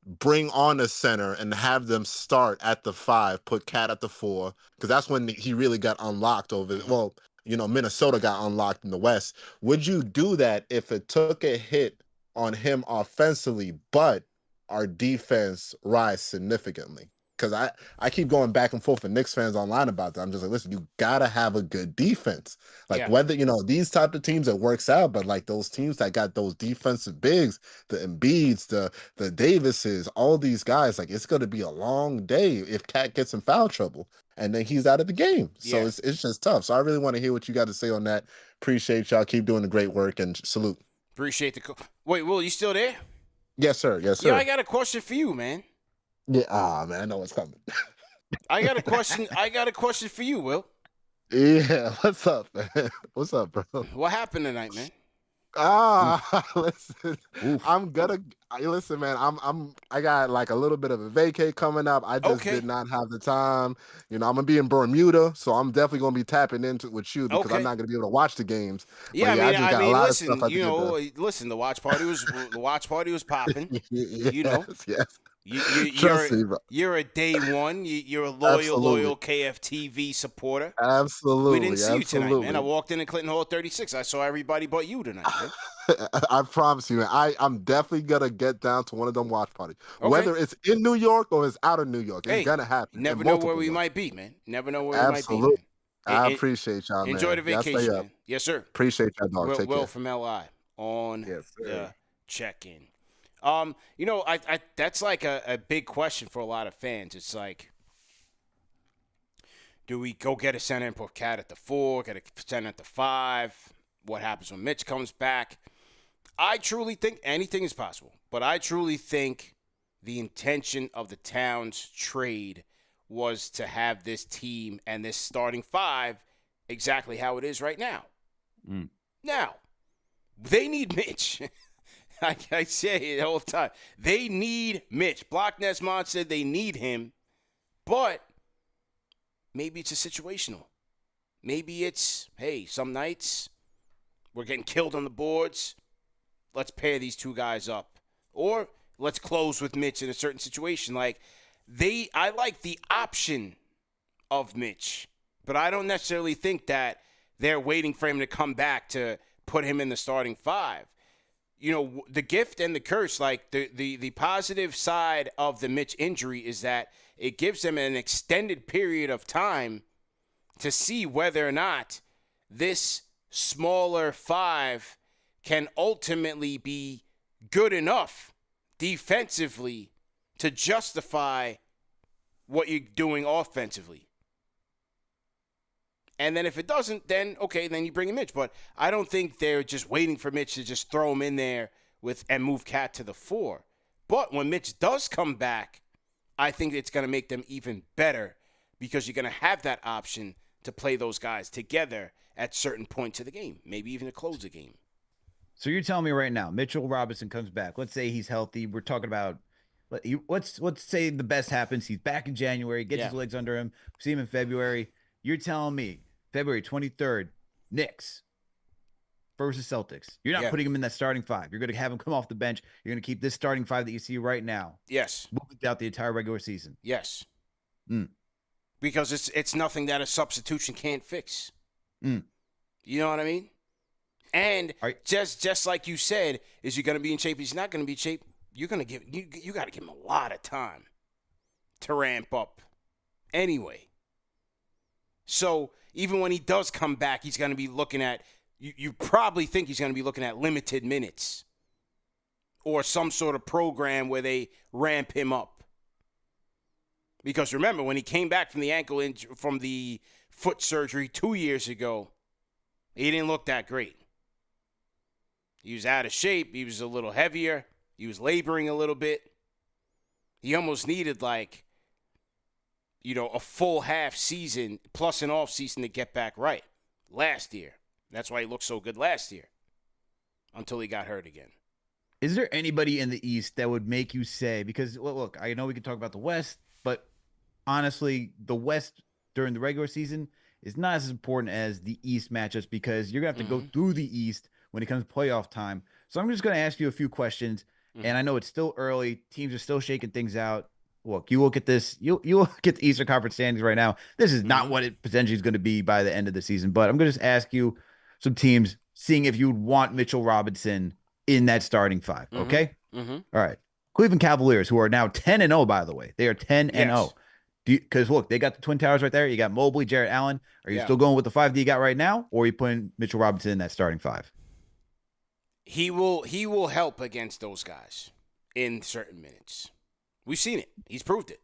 bring on a center and have them start at the 5, put Cat at the 4? Because that's when he really got unlocked over, well, you know, Minnesota got unlocked in the West. Would you do that if it took a hit on him offensively, but our defense rise significantly? Because I keep going back and forth with Knicks fans online about that. I'm just like, listen, you gotta have a good defense. Like whether, you know, these type of teams, it works out, but like those teams that got those defensive bigs, the Embiids, the Davises, all these guys, like it's gonna be a long day if Cat gets in foul trouble and then he's out of the game. So it's just tough. So I really want to hear what you got to say on that. Appreciate y'all. Keep doing the great work and salute. Appreciate the Wait, Will, you still there? Yes, sir. Yes, sir. Yeah, I got a question for you, man. Yeah, man, I know what's coming. I got a question for you, Will. Yeah, what's up, man? What's up, bro? What happened tonight, man? Listen, listen, man. I got like a little bit of a vacay coming up. I just did not have the time. You know, I'm gonna be in Bermuda, so I'm definitely gonna be tapping into with you because I'm not gonna be able to watch the games. Yeah, but, I just got a lot listen, of stuff. You know, listen, the watch party was popping. Yes, you know, yes. Trust me, bro. You're a day one. You're a loyal KFTV supporter. Absolutely. We didn't see you tonight, man. I walked in Clinton Hall 36. I saw everybody but you tonight, man. I promise you, man. I'm definitely gonna get down to one of them watch parties. Okay. Whether it's in New York or it's out of New York, it's gonna happen. You never know where we might be, man. Never know where we might be. Man. I appreciate y'all, man. Enjoy the vacation, man. Yes, sir. Appreciate y'all, dog. Take Will care. from LI on the check-in. You know, I that's like a big question for a lot of fans. It's like, do we go get a center and put Cat at the 4, get a center at the 5? What happens when Mitch comes back? I truly think anything is possible, but I truly think the intention of the Towns trade was to have this team and this starting 5 exactly how it is right now. Now, they need Mitch. I say it all the time. They need Mitch. Block Nesmond said they need him, but maybe it's a situational. Maybe it's, hey, some nights we're getting killed on the boards. Let's pair these two guys up. Or let's close with Mitch in a certain situation. Like, I like the option of Mitch, but I don't necessarily think that they're waiting for him to come back to put him in the starting 5. You know, the gift and the curse, like the positive side of the Mitch injury is that it gives them an extended period of time to see whether or not this smaller 5 can ultimately be good enough defensively to justify what you're doing offensively. And then if it doesn't, then okay, then you bring in Mitch. But I don't think they're just waiting for Mitch to just throw him in there and move Cat to the 4. But when Mitch does come back, I think it's going to make them even better because you're going to have that option to play those guys together at certain points of the game, maybe even to close the game. So you're telling me right now, Mitchell Robinson comes back. Let's say he's healthy. We're talking about, let's say the best happens. He's back in January, gets his legs under him. See him in February. You're telling me February 23rd, Knicks. versus Celtics. You're not putting him in that starting five. You're going to have him come off the bench. You're going to keep this starting five that you see right now. Yes. Without the entire regular season. Yes. Because it's nothing that a substitution can't fix. You know what I mean? And just like you said, is he going to be in shape? He's not going to be in shape. You're going to give you got to give him a lot of time to ramp up. Anyway. So even when he does come back, he's going to be looking at you probably think he's going to be looking at limited minutes or some sort of program where they ramp him up. Because remember, when he came back from the foot surgery 2 years ago, he didn't look that great. He was out of shape. He was a little heavier. He was laboring a little bit. He almost needed a full half season plus an off season to get back right last year. That's why he looked so good last year until he got hurt again. Is there anybody in the East that would make you say, because look, I know we can talk about the West, but honestly, the West during the regular season is not as important as the East matchups because you're going to have to go through the East when it comes to playoff time. So I'm just going to ask you a few questions, and I know it's still early. Teams are still shaking things out. Look, you look at this. You look at the Eastern Conference standings right now. This is not what it potentially is going to be by the end of the season. But I'm going to just ask you some teams, seeing if you would want Mitchell Robinson in that starting five. Okay. All right. Cleveland Cavaliers, who are now 10-0, by the way, they are 10-0. Because look, they got the Twin Towers right there. You got Mobley, Jarrett Allen. Are you still going with the five that you got right now, or are you putting Mitchell Robinson in that starting five? He will help against those guys in certain minutes. We've seen it. He's proved it.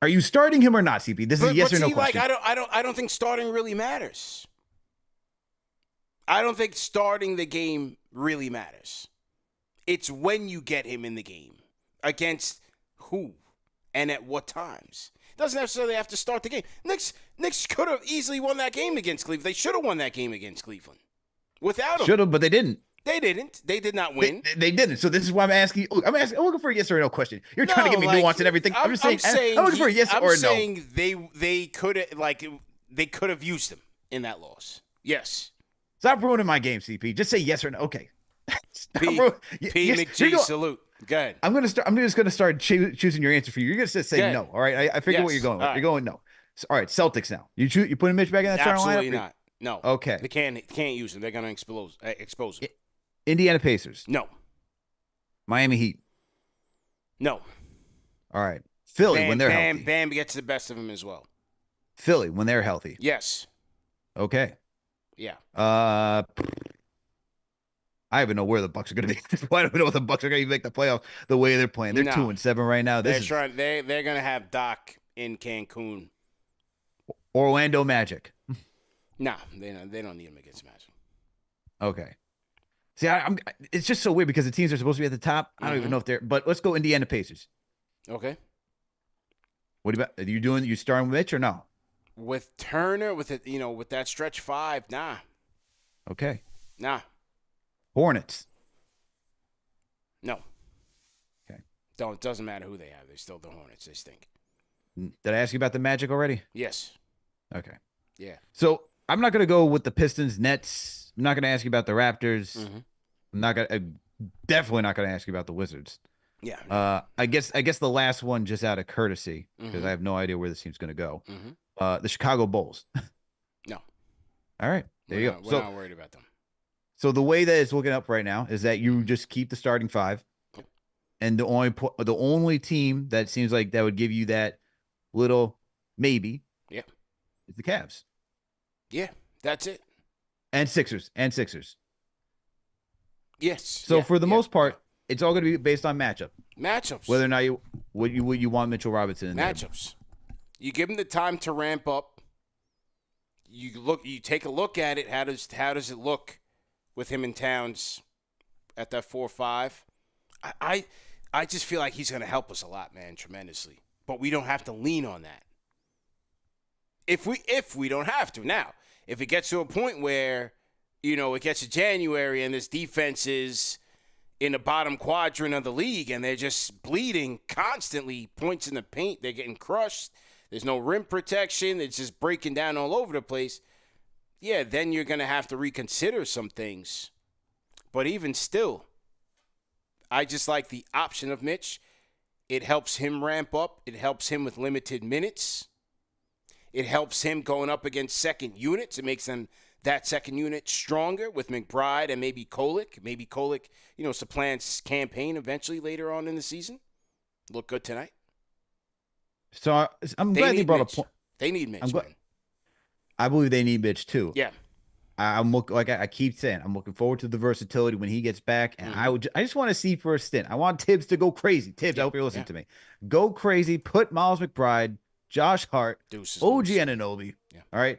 Are you starting him or not, CP? This is a yes or no question. I don't think starting really matters. I don't think starting the game really matters. It's when you get him in the game. Against who and at what times. Doesn't necessarily have to start the game. Knicks could have easily won that game against Cleveland. They should have won that game against Cleveland. Without him. Should have, but they didn't. They didn't. They did not win. They didn't. So this is why I'm asking. I'm looking for a yes or no question. You're trying to give me nuance and everything. I'm just saying. I'm looking for a yes or no. I'm saying they could have used him in that loss. Yes. Stop ruining my game, CP. Just say yes or no. Okay. McG, salute. Go ahead. I'm just gonna start choosing your answer for you. You're gonna say no. All right. I figure what you're going with. You're going no. So, all right. Celtics now. You putting Mitch back in that starting lineup? Absolutely not. No. Okay. They can't use him. They're gonna expose him. Indiana Pacers. No. Miami Heat. No. All right. Philly when they're healthy. Bam gets the best of him as well. Philly when they're healthy. Yes. Okay. Yeah. I even know where the Bucks are going to be. I don't know if the Bucks are going to make the playoffs the way they're playing. They're 2-7 right now. They're going to have Doc in Cancun. Orlando Magic. No, they don't need him against Magic. Okay. See, it's just so weird because the teams are supposed to be at the top. I don't even know if they're. But let's go Indiana Pacers. Okay. What about are you starting with Mitch or no? With Turner, with that stretch five, nah. Okay. Nah. Hornets. No. Okay. It doesn't matter who they have. They're still the Hornets. They stink. Did I ask you about the Magic already? Yes. Okay. Yeah. So I'm not going to go with the Pistons, Nets. I'm not going to ask you about the Raptors. I'm definitely not going to ask you about the Wizards. Yeah. I guess the last one just out of courtesy because I have no idea where this team's going to go. The Chicago Bulls. No. All right. There you go. We're not worried about them. So the way that it's looking up right now is that you just keep the starting five, and the only team that seems like that would give you that little maybe, is the Cavs. Yeah, that's it. And Sixers. Yes. So for the most part, it's all going to be based on matchups. Whether or not you want Mitchell Robinson in matchups. You give him the time to ramp up. You take a look at it. How does it look with him in Towns at that 4-5? I just feel like he's going to help us a lot, man, tremendously. But we don't have to lean on that. If we don't have to. Now, if it gets to a point where, it gets to January and this defense is in the bottom quadrant of the league and they're just bleeding constantly, points in the paint, they're getting crushed, there's no rim protection, it's just breaking down all over the place, then you're going to have to reconsider some things But even still, I just like the option of Mitch. It helps him ramp up. It helps him with limited minutes. It helps him going up against second units. It makes them that second unit stronger with McBride and maybe Kolick. Maybe Kolick, supplants campaign eventually later on in the season. Look good tonight. So I'm glad you brought a point. They need Mitch. I believe they need Mitch too. Yeah. I keep saying, I'm looking forward to the versatility when he gets back. And I just want to see for a stint. I want Tibbs to go crazy. Tibbs, I hope you're listening to me. Go crazy. Put Miles McBride, Josh Hart, OG Anunoby. Yeah. All right.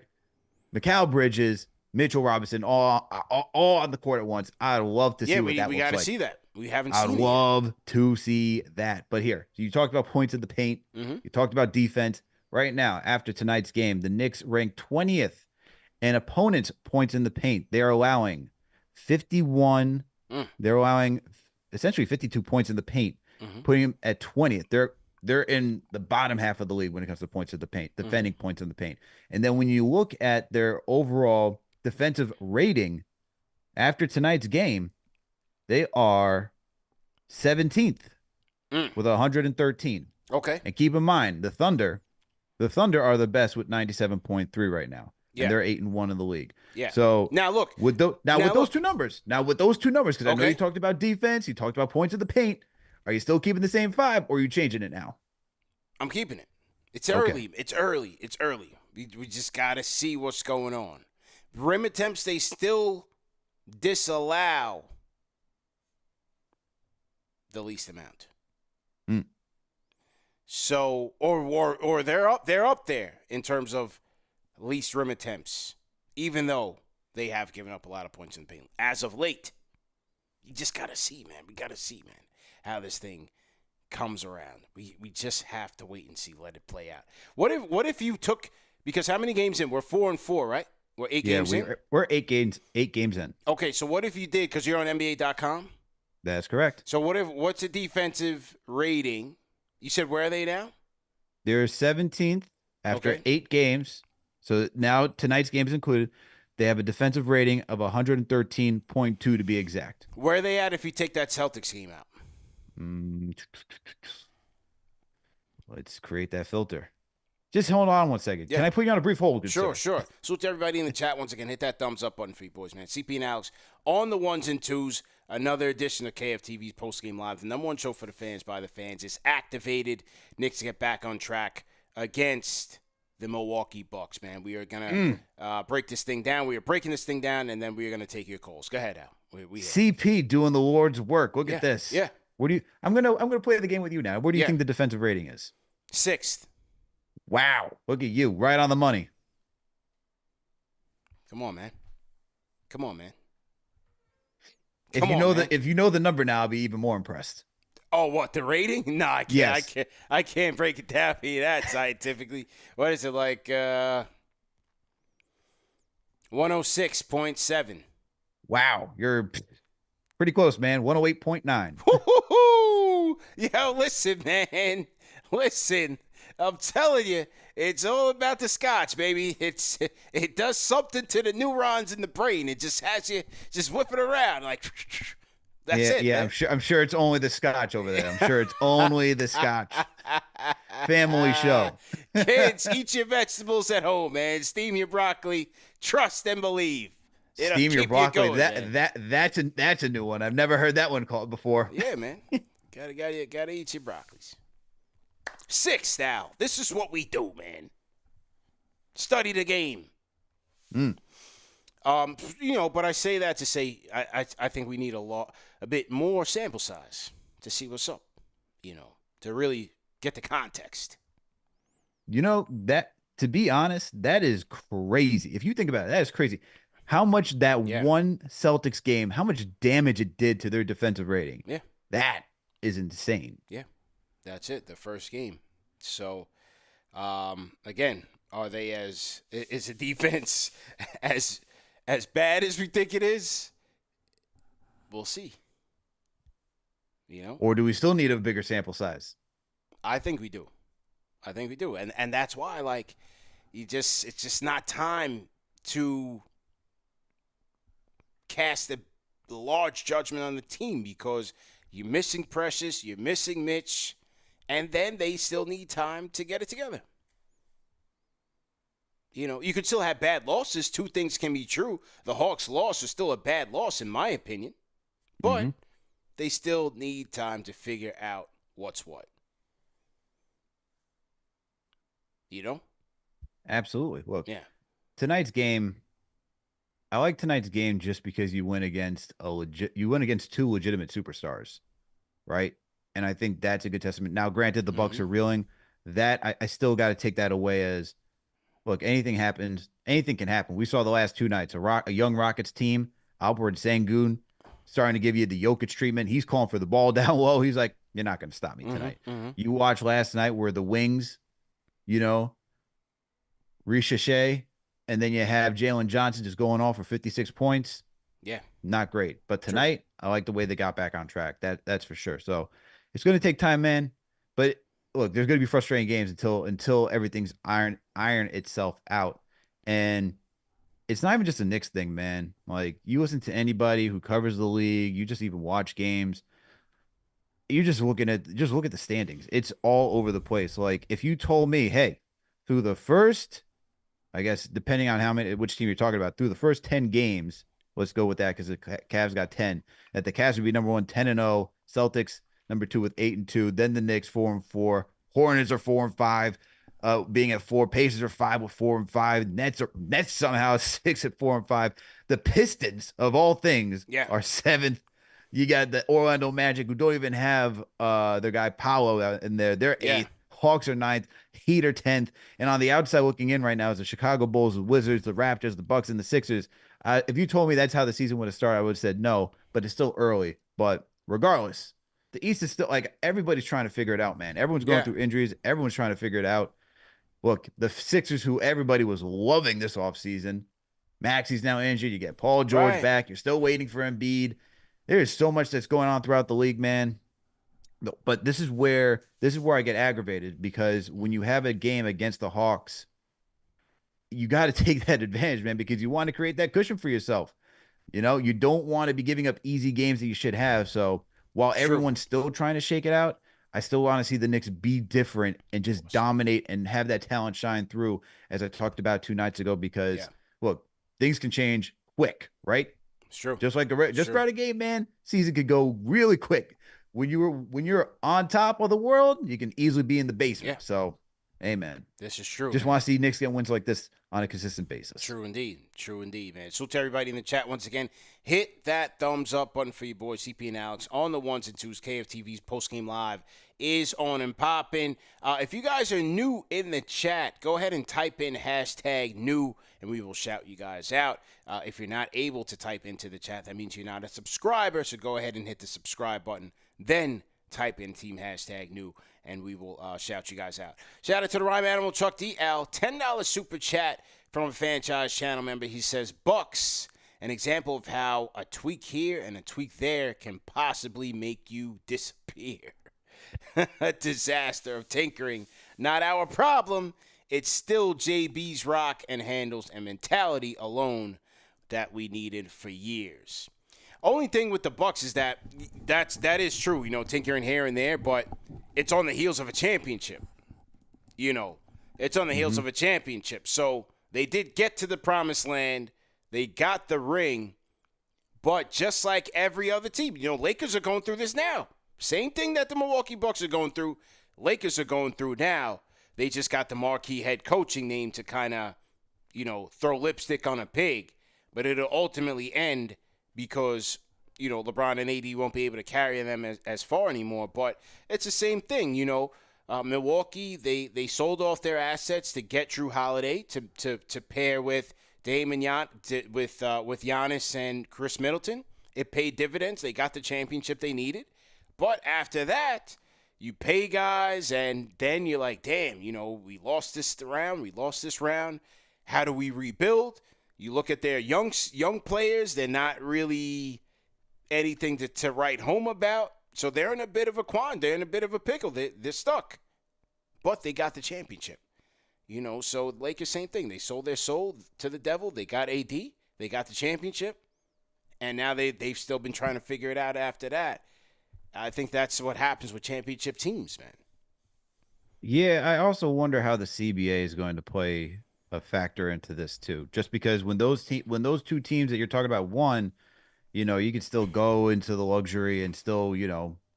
Mikal Bridges, Mitchell Robinson, all on the court at once. I'd love to see what that looks like. We got to see that. We haven't seen it. I'd love to see that. But here, so you talked about points in the paint. Mm-hmm. You talked about defense. Right now, after tonight's game, the Knicks rank 20th in opponents' points in the paint. They're allowing 51. They're allowing essentially 52 points in the paint, putting them at 20th. They're in the bottom half of the league when it comes to points in the paint, defending points in the paint. And then when you look at their overall defensive rating after tonight's game, they are 17th with 113. Okay. And keep in mind, the Thunder are the best with 97.3 right now. Yeah. And they're 8-1 in the league. Yeah. So now look with those two numbers, because I know you talked about defense, you talked about points in the paint. Are you still keeping the same 5 or are you changing it now? I'm keeping it. It's early. Okay. It's early. We just got to see what's going on. Rim attempts, they still disallow the least amount. So, or they're up there in terms of least rim attempts, even though they have given up a lot of points in the paint as of late. You just gotta see, man. We gotta see, man, how this thing comes around. We just have to wait and see. Let it play out. What if you took, because how many games in? We're 4-4, right? We're 8 games in. We're 8 games in. Okay, so what if you did, because you're on NBA.com? That's correct. So what's a defensive rating? You said where are they now? They're 17th after 8 games. So now tonight's game is included. They have a defensive rating of 113.2 to be exact. Where are they at if you take that Celtics game out? Let's create that filter. Just hold on one second. Yeah. Can I put you on a brief hold? Sure. Salute to everybody in the chat once again. Hit that thumbs up button for you boys, man. CP and Alex on the ones and twos. Another edition of KFTV's Postgame Live, the number one show for the fans by the fans. It's activated. Knicks get back on track against the Milwaukee Bucks, man. We are going to break this thing down. We are breaking this thing down, and then we are going to take your calls. Go ahead, Al. CP doing the Lord's work. Look at this. Yeah. I'm gonna play the game with you now. What do you think the defensive rating is? 6th. Wow. Look at you. Right on the money. Come on, man. If you know the number now, I'll be even more impressed. Oh, what, the rating? No, I can't. Yes. I can't break it down for you that scientifically. What is it, like 106.7? Wow, you're pretty close, man. 108.9. Yo, listen, man. Listen, I'm telling you, it's all about the scotch, baby. It does something to the neurons in the brain. It just has you just whipping around like. That's it. Yeah, man. I'm sure it's only the scotch over there. I'm sure it's only the scotch. Family show. Kids, eat your vegetables at home, man. Steam your broccoli. Trust and believe. Steam your broccoli. Going, that's a new one. I've never heard that one called before. Yeah, man. Gotta eat your broccolis. 6th, Al. This is what we do, man. Study the game. But I say that to say I think we need a bit more sample size to see what's up, to really get the context. That, to be honest, that is crazy. If you think about it, that is crazy. How much that one Celtics game, how much damage it did to their defensive rating. Yeah. That is insane. Yeah. That's it, the first game. So, again, are they is the defense as bad as we think it is? We'll see. Or do we still need a bigger sample size? I think we do. And that's why, it's just not time to cast large judgment on the team because you're missing Precious, you're missing Mitch, and then they still need time to get it together. You know, you could still have bad losses. Two things can be true. The Hawks' loss is still a bad loss, in my opinion. But they still need time to figure out what's what. You know? Absolutely. Look, Yeah. tonight's game, I like tonight's game just because you went against two legitimate superstars, right? And I think that's a good testament. Now, granted, the Bucks are reeling. That I still got to take that away as, look, anything happens, anything can happen. We saw the last two nights, a young Rockets team, Alperen Sengun, starting to give you the Jokic treatment. He's calling for the ball down low. He's like, you're not going to stop me tonight. You watched last night where the wings, you know, Ricochet, and then you have Jalen Johnson just going off for 56 points. Yeah. Not great. But tonight, I like the way they got back on track. That's for sure. So it's going to take time, man. But look, there's going to be frustrating games until everything's iron itself out. And it's not even just a Knicks thing, man. Like, you listen to anybody who covers the league, you just even watch games. You just look at the standings. It's all over the place. Like, if you told me, hey, through the first, I guess, depending on which team you're talking about, through the first 10 games, let's go with that because the Cavs got 10, that the Cavs would be number 1, 10-0, Celtics number 2 with 8-2, then the Knicks 4-4, Hornets are 4-5, being at 4, Pacers are 5 with 4-5, Nets somehow 6 at 4-5. The Pistons, of all things, are 7th. You got the Orlando Magic, who don't even have their guy Paolo in there. They're 8th. Hawks are 9th, Heat are 10th, and on the outside looking in right now is the Chicago Bulls, the Wizards, the Raptors, the Bucks, and the Sixers. If you told me that's how the season would have started, I would have said no, but it's still early. But regardless, the East is still, like, everybody's trying to figure it out, man. Everyone's going through injuries. Everyone's trying to figure it out. Look, the Sixers, who everybody was loving this offseason, Maxi's now injured. You get Paul George back. You're still waiting for Embiid. There is so much that's going on throughout the league, man. But this is where I get aggravated, because when you have a game against the Hawks, you got to take that advantage, man, because you want to create that cushion for yourself. You know, you don't want to be giving up easy games that you should have. So while everyone's still trying to shake it out, I still want to see the Knicks be different and just dominate and have that talent shine through, as I talked about 2 nights ago, because look, things can change quick, right? It's true. Just like throughout a game, man, season could go really quick. When you're on top of the world, you can easily be in the basement. So, amen. This is true. Just want to see Knicks get wins like this on a consistent basis. True indeed, man. So to everybody in the chat once again, hit that thumbs up button for your boys CP and Alex on the ones and twos. KFTV's Postgame Live is on and popping. If you guys are new in the chat, go ahead and type in #new, and we will shout you guys out. If you're not able to type into the chat, that means you're not a subscriber. So go ahead and hit the subscribe button. Then type in team #new, and we will shout you guys out. Shout out to the Rhyme Animal Chuck DL, $10 super chat from a franchise channel member. He says, Bucks, an example of how a tweak here and a tweak there can possibly make you disappear. A disaster of tinkering, not our problem. It's still JB's rock and handles and mentality alone that we needed for years. Only thing with the Bucks is that is true, you know, tinkering here and there, but it's on the heels of a championship. You know, it's on the heels of a championship. So they did get to the promised land. They got the ring, but just like every other team, you know, Lakers are going through this now. Same thing that the Milwaukee Bucks are going through, Lakers are going through now. They just got the marquee head coaching name to kind of, you know, throw lipstick on a pig, but it'll ultimately end because, you know, LeBron and AD won't be able to carry them as far anymore. But it's the same thing, you know. Milwaukee, they sold off their assets to get Drew Holiday to pair with with Giannis and Chris Middleton. It paid dividends. They got the championship they needed. But after that, you pay guys, and then you're like, damn, you know, we lost this round. How do we rebuild? You look at their young players, they're not really anything to write home about. So they're in a bit of a quandary. They're in a bit of a pickle. They're stuck. But they got the championship. You know, so Lakers, same thing. They sold their soul to the devil. They got AD. They got the championship. and now they've still been trying to figure it out after that. I think that's what happens with championship teams, man. Yeah, I also wonder how the CBA is going to play a factor into this too. Just because when those two teams that you're talking about won, you can still go into the luxury and still,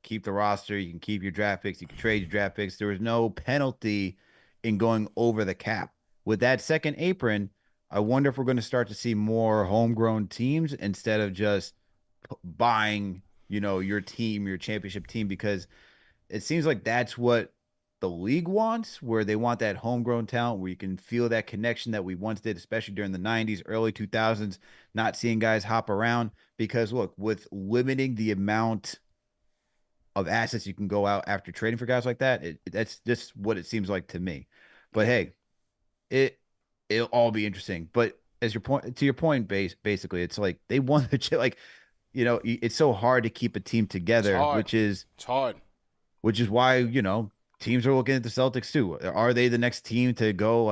keep the roster. You can keep your draft picks. You can trade your draft picks. There was no penalty in going over the cap. With that second apron, I wonder if we're going to start to see more homegrown teams instead of just buying, your team, your championship team, because it seems like that's what the league wants, where they want that homegrown talent where you can feel that connection that we once did, especially during the 90s, early 2000s, not seeing guys hop around. Because look, with limiting the amount of assets you can go out after trading for guys like that, that's just what it seems like to me. But hey, it'll all be interesting. But to your point, basically, it's like they won the it's so hard to keep a team together, it's hard. Which is why, teams are looking at the Celtics too. Are they the next team to go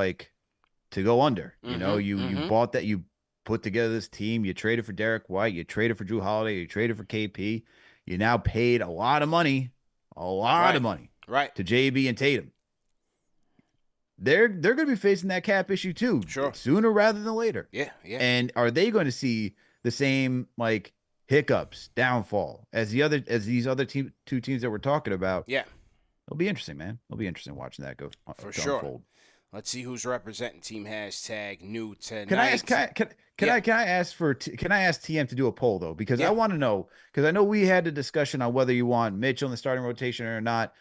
under? You bought that, you put together this team, you traded for Derek White, you traded for Drew Holiday, you traded for KP. You now paid a lot of money right. to JB and Tatum. They're going to be facing that cap issue too, sooner rather than later. Yeah. And are they going to see the same hiccups, downfall as these other two teams that we're talking about? Yeah. It'll be interesting, man. It'll be interesting watching that go for sure. Unfold. Let's see who's representing Team #New tonight. Can I ask TM to do a poll though? Because I want to know, because I know we had a discussion on whether you want Mitchell in the starting rotation or not.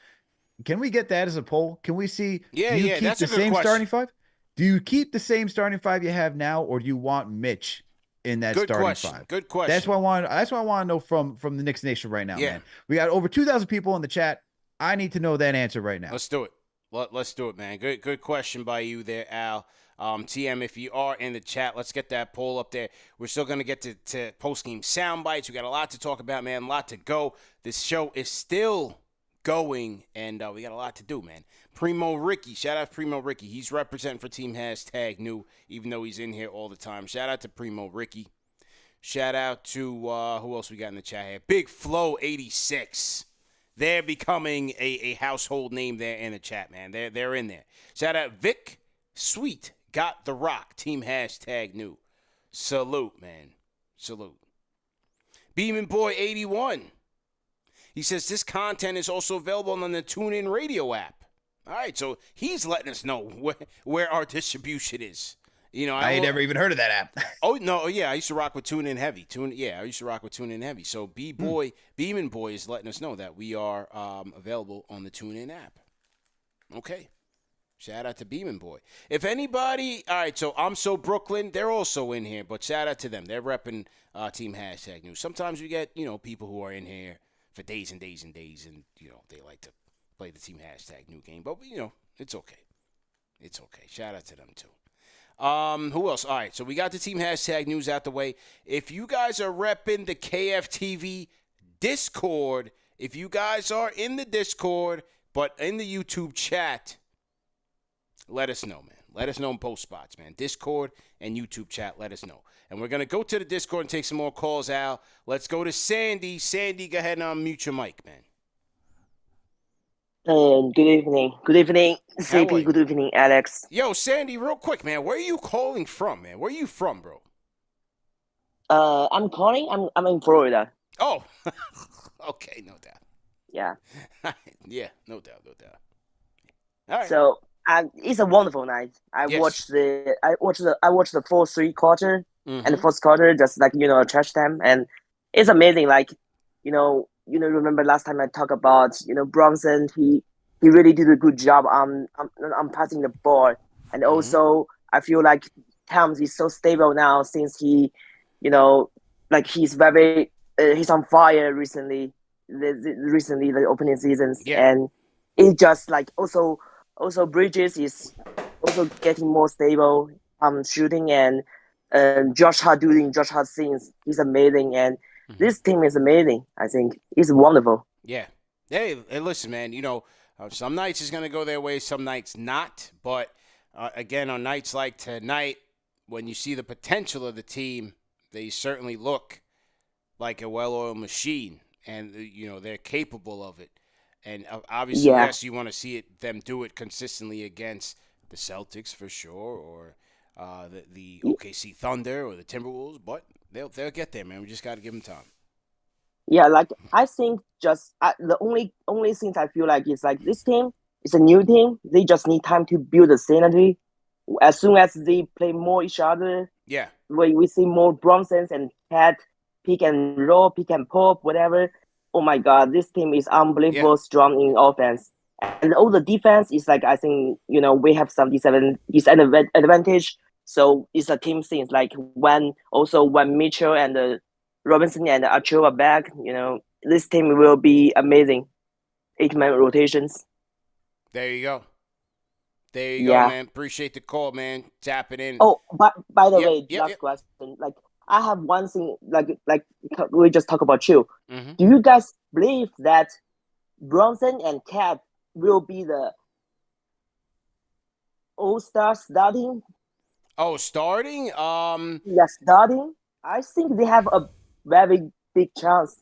Can we get that as a poll? Can we see? Do you keep the same starting five? Do you keep the same starting five you have now, or do you want Mitch in that starting five? Good question. That's what I want to know from the Knicks Nation right now, man. We got over 2,000 people in the chat. I need to know that answer right now. Let's do it. Let's do it, man. Good question by you there, Al. TM, if you are in the chat, let's get that poll up there. We're still going to get to post-game sound bites. We got a lot to talk about, man, a lot to go. This show is still going, and we got a lot to do, man. Primo Ricky, shout out to Primo Ricky. He's representing for Team #New, even though he's in here all the time. Shout out to Primo Ricky. Shout out to, who else we got in the chat here? Big Flow 86. They're becoming a household name there in the chat, man. They're in there. Shout out Vic Sweet, got the rock, Team #New. Salute, man. Salute. Beeman Boy 81. He says this content is also available on the TuneIn Radio app. All right, so he's letting us know where our distribution is. I ain't never even heard of that app. Oh no, yeah, I used to rock with TuneIn Heavy. I used to rock with TuneIn Heavy. So Beeman Boy is letting us know that we are available on the TuneIn app. Okay. Shout out to Beeman Boy. If anybody, all right, so I'm So Brooklyn, they're also in here, but shout out to them. They're repping Team #New. Sometimes we get, people who are in here for days and days and days, and, they like to play the Team #New game. But, it's okay. It's okay. Shout out to them, too. Who else? All right, so we got the Team #News out the way. If you guys are repping the KFTV Discord, if you guys are in the Discord, but in the YouTube chat, let us know, man. Let us know in post spots, man. Discord and YouTube chat, let us know. And we're going to go to the Discord and take some more calls out. Let's go to Sandy. Sandy, go ahead and unmute your mic, man. Good evening. Good evening, CP. Good evening, Alex. Yo, Sandy, real quick, man. Where are you calling from, man? Where are you from, bro? I'm in Florida. Oh, okay, no doubt. Yeah. Yeah, no doubt. All right. So, it's a wonderful night. I watched the full three quarter and the first quarter, just trash time, and it's amazing. Remember last time I talked about, Brunson, he really did a good job on passing the ball. And also, I feel like Towns is so stable now since he, he's on fire recently, the opening seasons. Yeah. And it just also Bridges is also getting more stable shooting, and Josh Hart doing Josh Hart things. He's amazing, and this team is amazing. I think it's wonderful. Yeah. Hey, listen, man. Some nights is going to go their way, some nights not. But, again, on nights like tonight, when you see the potential of the team, they certainly look like a well-oiled machine, and they're capable of it. And obviously, yes, you want to see them do it consistently against the Celtics for sure, or the OKC Thunder or the Timberwolves. But they'll get there, man. We just got to give them time. Yeah, like I think just the only things I feel like is like this team is a new team. They just need time to build the synergy. As soon as they play more each other, yeah, we see more Brunsons and Cat pick and roll, pick and pop, whatever. Oh my God, this team is unbelievable strong in offense, and all the defense is like I think we have some disadvantage. So it's a team thing. Like when Mitchell and Robinson and Archer are back, this team will be amazing. 8-man rotations. There you go. There you go, man. Appreciate the call, man. Tapping in. Oh, but by the way, last question. Like, I have one thing. Like we just talked about you. Mm-hmm. Do you guys believe that Brunson and Cat will be the All-Star starting? Oh, starting? Yeah, starting. I think they have a very big chance.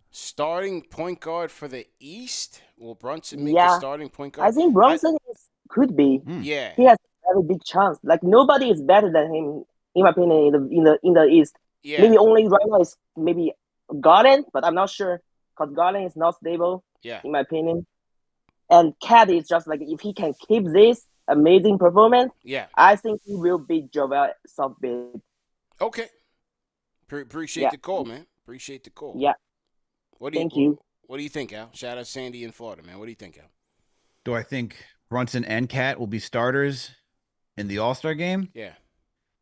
Starting point guard for the East? Will Brunson make a starting point guard? I think Brunson could be. Yeah. He has a very big chance. Like nobody is better than him, in my opinion, in the East. Yeah. Maybe only right now is maybe Garland, but I'm not sure because Garland is not stable. Yeah. In my opinion. And Cat is just like if he can keep this amazing performance, I think he will beat Joel Embiid. Okay. Appreciate the call, man. Appreciate the call. Yeah. Thank you. What do you think, Al? Shout out Sandy in Florida, man. What do you think, Al? Do I think Brunson and Cat will be starters in the All-Star game? Yeah.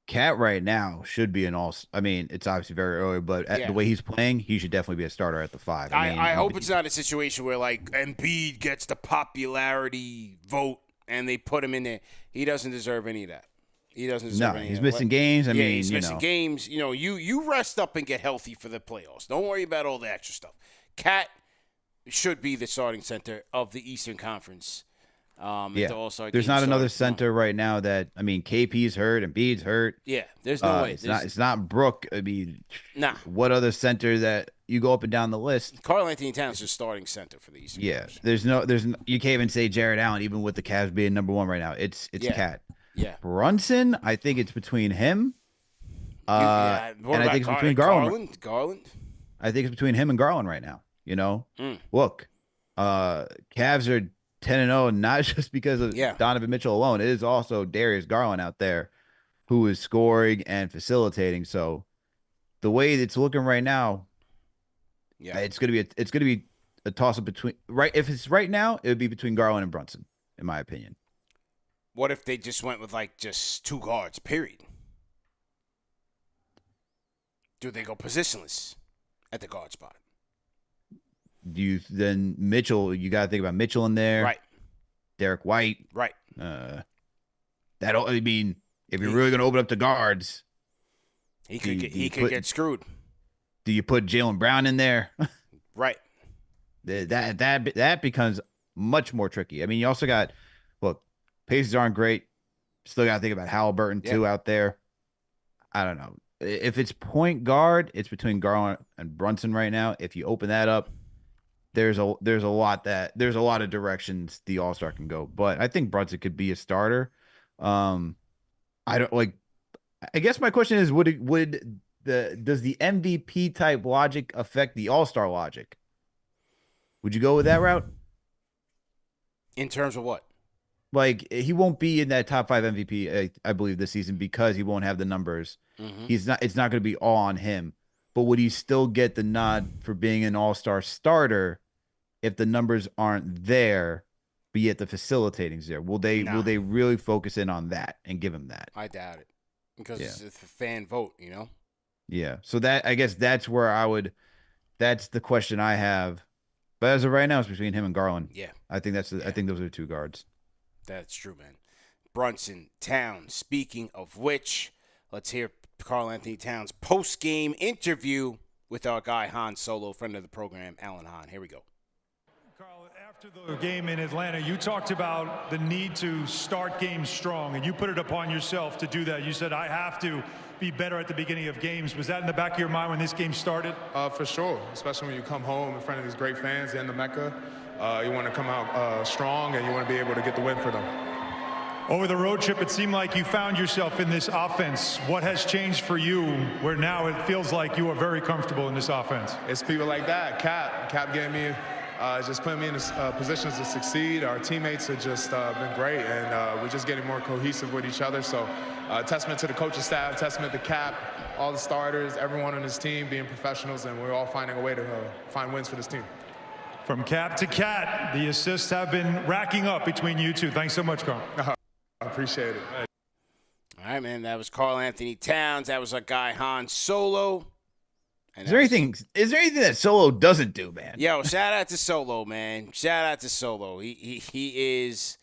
Cat right now should be an I mean, it's obviously very early, but the way he's playing, he should definitely be a starter at the 5. I hope it's not a situation where, like, Embiid gets the popularity vote and they put him in there. He doesn't deserve any of that. He doesn't deserve any of that. He's missing games. I mean, he's missing games. You rest up and get healthy for the playoffs. Don't worry about all the extra stuff. Cat should be the starting center of the Eastern Conference. There's not another center right now that, I mean, KP's hurt and Embiid's hurt. Yeah, there's no way. It's not Brook. I mean, nah. What other center that you go up and down the list? Karl-Anthony Towns is starting center for the Eastern Conference. There's you can't even say Jared Allen, even with the Cavs being number 1 right now. It's Cat. Yeah. Brunson, I think it's between him. And I think it's between Garland. I think it's between him and Garland right now. Look, Cavs are 10-0, not just because of Donovan Mitchell alone. It is also Darius Garland out there who is scoring and facilitating. So the way it's looking right now, it's gonna be a toss up between if it's right now, it would be between Garland and Brunson, in my opinion. What if they just went with just 2 guards, period? Do they go positionless at the guard spot? Then Mitchell, you got to think about Mitchell in there. Right. Derek White. Right. I mean, if you're really going to open up the guards, he could get screwed. Do you put Jaylen Brown in there? Right. That becomes much more tricky. I mean, you also got, Pacers aren't great. Still got to think about Halliburton too out there. I don't know. If it's point guard, it's between Garland and Brunson right now. If you open that up, there's a lot of directions the All-Star can go. But I think Brunson could be a starter. I guess my question is, does the MVP type logic affect the All-Star logic? Would you go with that route? In terms of what? Like, he won't be in that top 5 MVP, I believe, this season because he won't have the numbers. Mm-hmm. It's not going to be all on him. But would he still get the nod for being an all-star starter if the numbers aren't there, but yet the facilitating's there? Will they really focus in on that and give him that? I doubt it. Because it's a fan vote, Yeah. So I guess that's where that's the question I have. But as of right now, it's between him and Garland. Yeah. I think I think those are the 2 guards. That's true, man. Brunson, Towns. Speaking of which, let's hear Karl-Anthony Towns' post-game interview with our guy Han Solo, friend of the program, Alan Hahn. Here we go. Carl, After the game in Atlanta, you talked about the need to start games strong, and you put it upon yourself to do that. You said, I have to be better at the beginning of games. Was that in the back of your mind when this game started? For sure, especially when you come home in front of these great fans in the Mecca. You want to come out strong, and you want to be able to get the win for them. Over the road trip, it seemed like you found yourself in this offense. What has changed for you where now it feels like you are very comfortable in this offense? It's people like that. Cap gave me just putting me in positions to succeed. Our teammates have just been great, and we're just getting more cohesive with each other. So testament to the coaching staff, testament to Cap, all the starters, everyone on this team being professionals, and we're all finding a way to find wins for this team. From Cap to Cat, the assists have been racking up between you two. Thanks so much, Carl. I appreciate it. All right, man. That was Karl Anthony Towns. That was our guy Han Solo. Is there anything that Solo doesn't do, man? Yo, shout out to Solo, man. Shout out to Solo. He is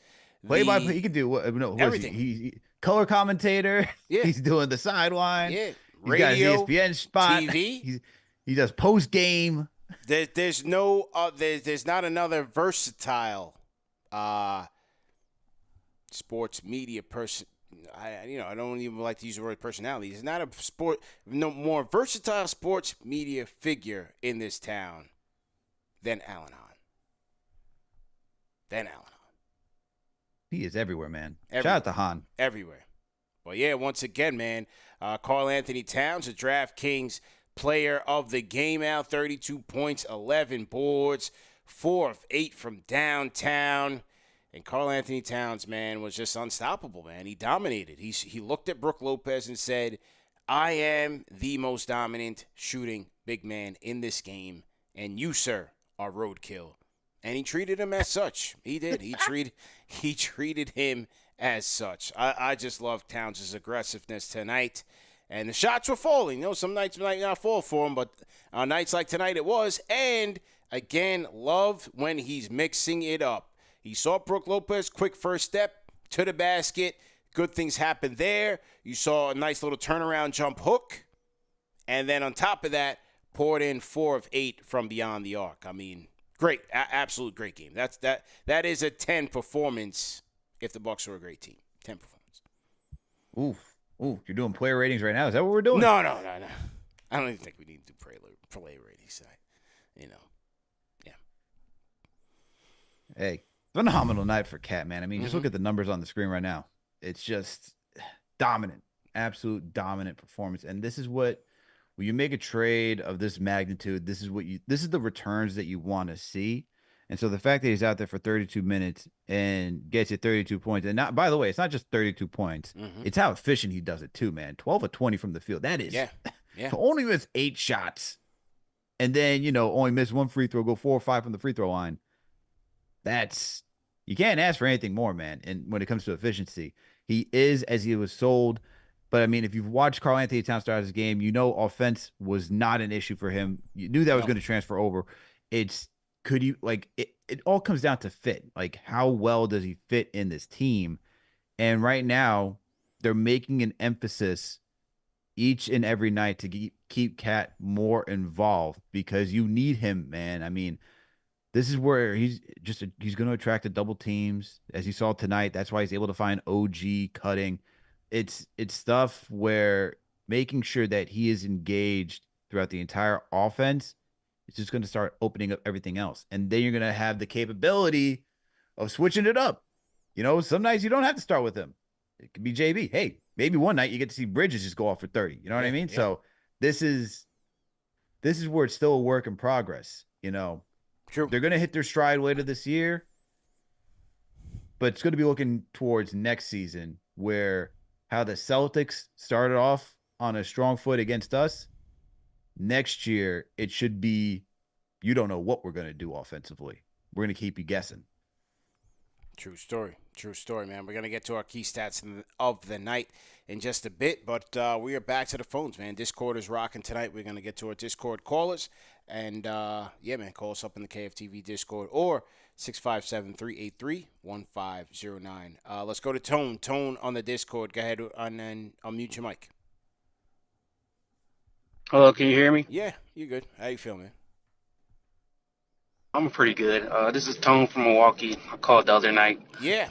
play-by-play. He can do what? No, everything. He color commentator. Yeah. He's doing the sideline. Yeah. Radio, he's got his ESPN spot. TV. He does post-game. There's not another versatile sports media person. I don't even like to use the word personality. There's not no more versatile sports media figure in this town than Alan Hahn. He is everywhere, man. Everywhere. Shout out to Hahn. Everywhere. Well, yeah, once again, man, Karl Anthony Towns, a DraftKings player of the game out, 32 points, 11 boards, 4 of 8 from downtown. And Karl Anthony Towns, man, was just unstoppable, man. He dominated. He looked at Brook Lopez and said, I am the most dominant shooting big man in this game, and you, sir, are roadkill. And he treated him as such. He did. He treated him as such. I just love Towns' aggressiveness tonight. And the shots were falling. Some nights might not fall for him, but on nights like tonight it was. And, again, love when he's mixing it up. He saw Brook Lopez, quick first step to the basket. Good things happened there. You saw a nice little turnaround jump hook. And then on top of that, poured in 4 of 8 from beyond the arc. I mean, great. Absolute great game. That is a 10 performance if the Bucks were a great team. 10 performance. Ooh, you're doing player ratings right now. Is that what we're doing? No. I don't even think we need to do player ratings tonight. Yeah. Hey. Phenomenal night for Cat, man. I mean, just look at the numbers on the screen right now. It's just dominant, absolute dominant performance. And this is when you make a trade of this magnitude, this is the returns that you want to see. And so the fact that he's out there for 32 minutes and gets you 32 points, and by the way, it's not just 32 points. It's how efficient he does it too, man. 12 of 20 from the field. That is, only missed 8 shots. And then, only missed 1 free throw, go 4 or 5 from the free throw line. You can't ask for anything more, man. And when it comes to efficiency, he is as he was sold. But I mean, if you've watched Karl Anthony Towns start his game, offense was not an issue for him. You knew that was going to transfer over. It all comes down to fit. Like, how well does he fit in this team? And right now, they're making an emphasis each and every night to keep Cat more involved because you need him, man. I mean, this is where he's going to attract the double teams, as you saw tonight. That's why he's able to find OG cutting. It's stuff where making sure that he is engaged throughout the entire offense is just going to start opening up everything else. And then you're going to have the capability of switching it up. Some nights you don't have to start with him. It could be JB. Hey, maybe one night you get to see Bridges just go off for 30. You know what I mean? Yeah. So this is where it's still a work in progress, True. They're going to hit their stride later this year, but it's going to be looking towards next season where how the Celtics started off on a strong foot against us. Next year, it should be, you don't know what we're going to do offensively. We're going to keep you guessing. True story, man. We're going to get to our key stats of the night in just a bit, but we are back to the phones, man. Discord is rocking tonight. We're going to get to our Discord callers. And, man, call us up in the KFTV Discord or 657-383-1509. Let's go to Tone. Tone on the Discord. Go ahead and then unmute your mic. Hello, can you hear me? Yeah, you're good. How you feeling, I'm pretty good. This is Tone from Milwaukee. I called the other night. Yeah.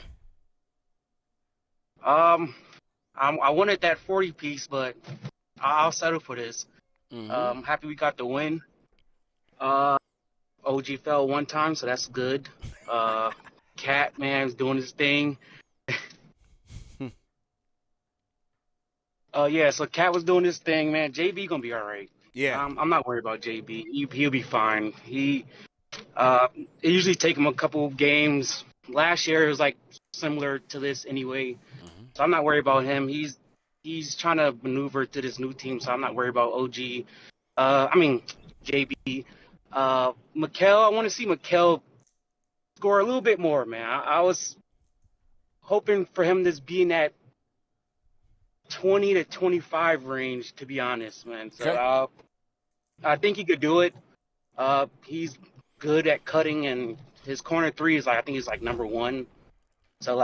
I wanted that 40 piece, but I'll settle for this. Mm-hmm. Happy we got the win. OG fell one time, so that's good. Cat man's doing his thing. Yeah, so Cat was doing his thing, man. JB gonna be all right. Yeah. I'm not worried about JB. He'll be fine. It usually take him a couple games. Last year it was like similar to this anyway, so I'm not worried about him. He's trying to maneuver to this new team, so I'm not worried about OG. JB. Mikal, I want to see Mikal score a little bit more, man. I was hoping for him to be in that 20 to 25 range, to be honest, man. So Okay. I think he could do it. He's good at cutting, and his corner three is I think he's like number one. So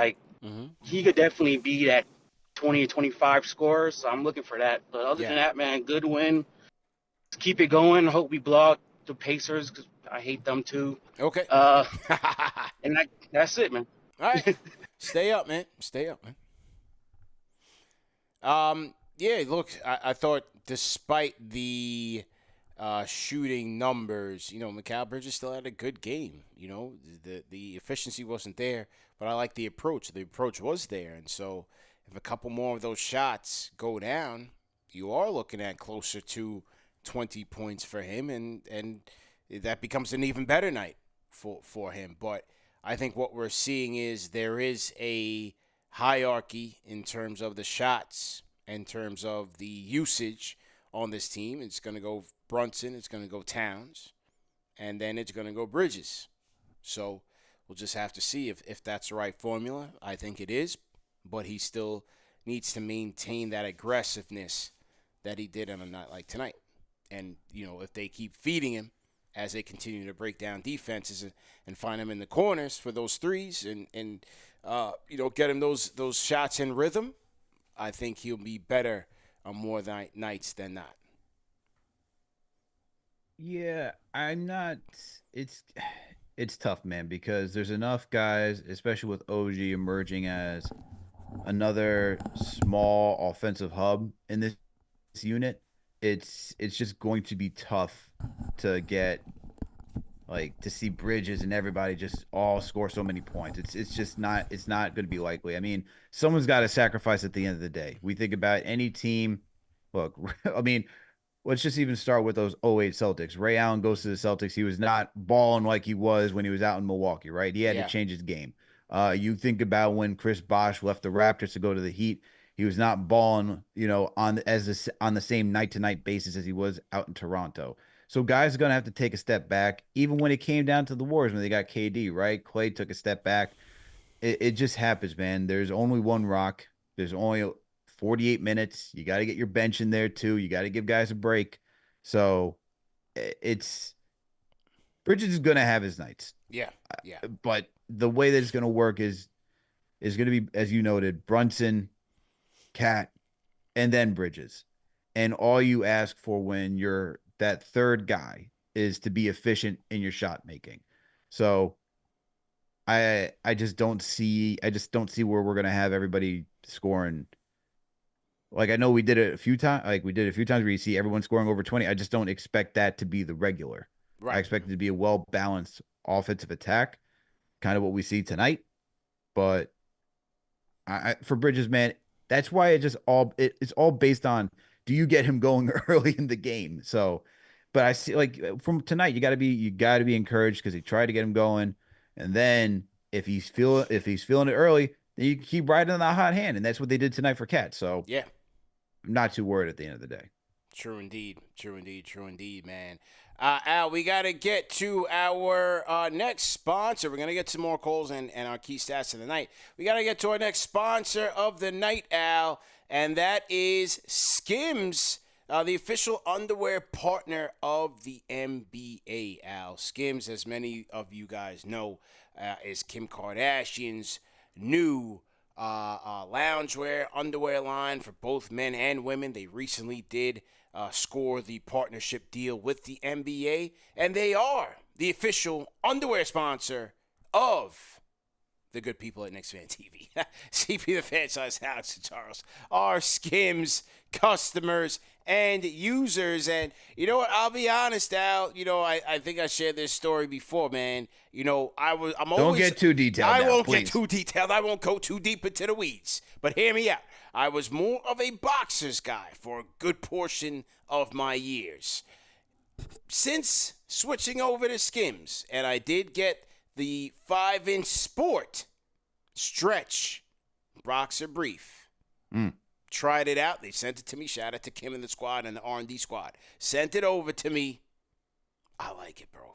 he could definitely be that 20 to 25 scorer. So I'm looking for that. But other than that, man, good win. Let's keep it going. Hope we block the Pacers because I hate them too. Okay. And that's it, man. All right. Stay up, man. Stay up, man. Yeah, look, I thought despite the shooting numbers, Mikal Bridges still had a good game. The efficiency wasn't there, but I like the approach. The approach was there. And so if a couple more of those shots go down, you are looking at closer to 20 points for him, and that becomes an even better night for him. But I think what we're seeing is there is a hierarchy in terms of the shots, in terms of the usage on this team. It's going to go Brunson, it's going to go Towns, and then it's going to go Bridges. So we'll just have to see if that's the right formula. I think it is, but he still needs to maintain that aggressiveness that he did on a night like tonight. And, if they keep feeding him as they continue to break down defenses and find him in the corners for those threes and get him those shots in rhythm, I think he'll be better on more nights than not. Yeah, I'm not. It's tough, man, because there's enough guys, especially with OG emerging as another small offensive hub in this unit. It's just going to be tough to get to see Bridges and everybody just all score so many points. It's not going to be likely. I mean, someone's got to sacrifice at the end of the day. We think about any team. Look, I mean, let's just even start with those '08 Celtics. Ray Allen goes to the Celtics. He was not balling like he was when he was out in Milwaukee, right? He had to change his game. You think about when Chris Bosh left the Raptors to go to the Heat. He was not balling, on the same night-to-night basis as he was out in Toronto. So guys are going to have to take a step back, even when it came down to the Warriors when they got KD, right? Clay took a step back. It just happens, man. There's only one rock. There's only 48 minutes. You got to get your bench in there, too. You got to give guys a break. So Bridges is going to have his nights. Yeah. But the way that it's going to work is going to be, as you noted, Brunson, Cat, and then Bridges. And all you ask for when you're that third guy is to be efficient in your shot making. So I just don't see where we're going to have everybody scoring. I know we did it a few times. Where you see everyone scoring over 20. I just don't expect that to be the regular. Right. I expect it to be a well-balanced offensive attack, kind of what we see tonight. But for Bridges, man, that's why it's all based on, do you get him going early in the game? So, but I see from tonight, you got to be encouraged because he tried to get him going, and then if he's feeling it early, then you keep riding on that hot hand, and that's what they did tonight for Cat. So yeah, I'm not too worried at the end of the day. True indeed, man. Al, we got to get to our next sponsor. We're going to get some more calls and our key stats of the night. We got to get to our next sponsor of the night, Al, and that is Skims, the official underwear partner of the NBA, Al. Skims, as many of you guys know, is Kim Kardashian's new loungewear underwear line for both men and women. They recently did score the partnership deal with the NBA, and they are the official underwear sponsor of the good people at KnicksFanTV. CP the fan size, Alex and Charles are Skims customers and users. And you know what? I'll be honest, Al. You know, I think I shared this story before, man. You know, Don't get too detailed. I won't please. get too detailed. I won't go too deep into the weeds. But hear me out. I was more of a boxers guy for a good portion of my years. Since switching over to Skims, and I did get the 5-inch sport stretch boxer brief. Tried it out. They sent it to me. Shout out to Kim and the squad and the R&D squad. Sent it over to me. I like it, bro.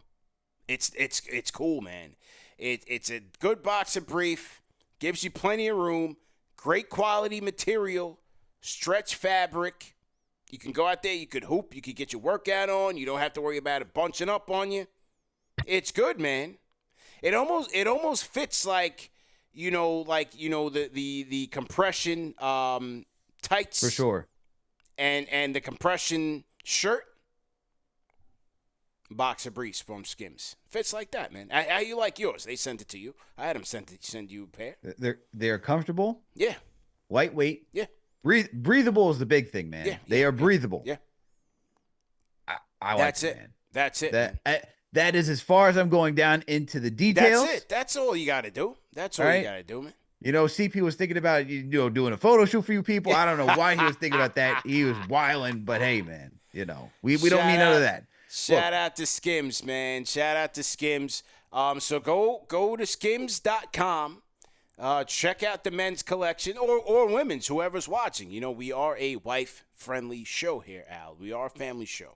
It's cool, man. It's a good boxer brief. Gives you plenty of room. Great quality material. Stretch fabric. You can go out there. You could hoop. You could get your workout on. You don't have to worry about it bunching up on you. It's good, man. It almost fits like the compression tights For sure. and the compression shirt. Boxer briefs from Skims. Fits like that, man. How you like yours? They sent it to you. I had them send you a pair. They're comfortable. Yeah. Lightweight. Yeah. Breathable is the big thing, man. Yeah, they are breathable. Yeah. I like That's it, it. man. That's it. That is as far as I'm going down into the details. That's it. That's all you got to do. That's all you got to do, man. You know, CP was thinking about doing a photo shoot for you people. I don't know why he was thinking about that. He was wilding, but hey, man, we don't need none of that. Shout out to Skims, man. Shout out to Skims. So go to skims.com. Check out the men's collection or women's, whoever's watching. You know, we are a wife-friendly show here, Al. We are a family show.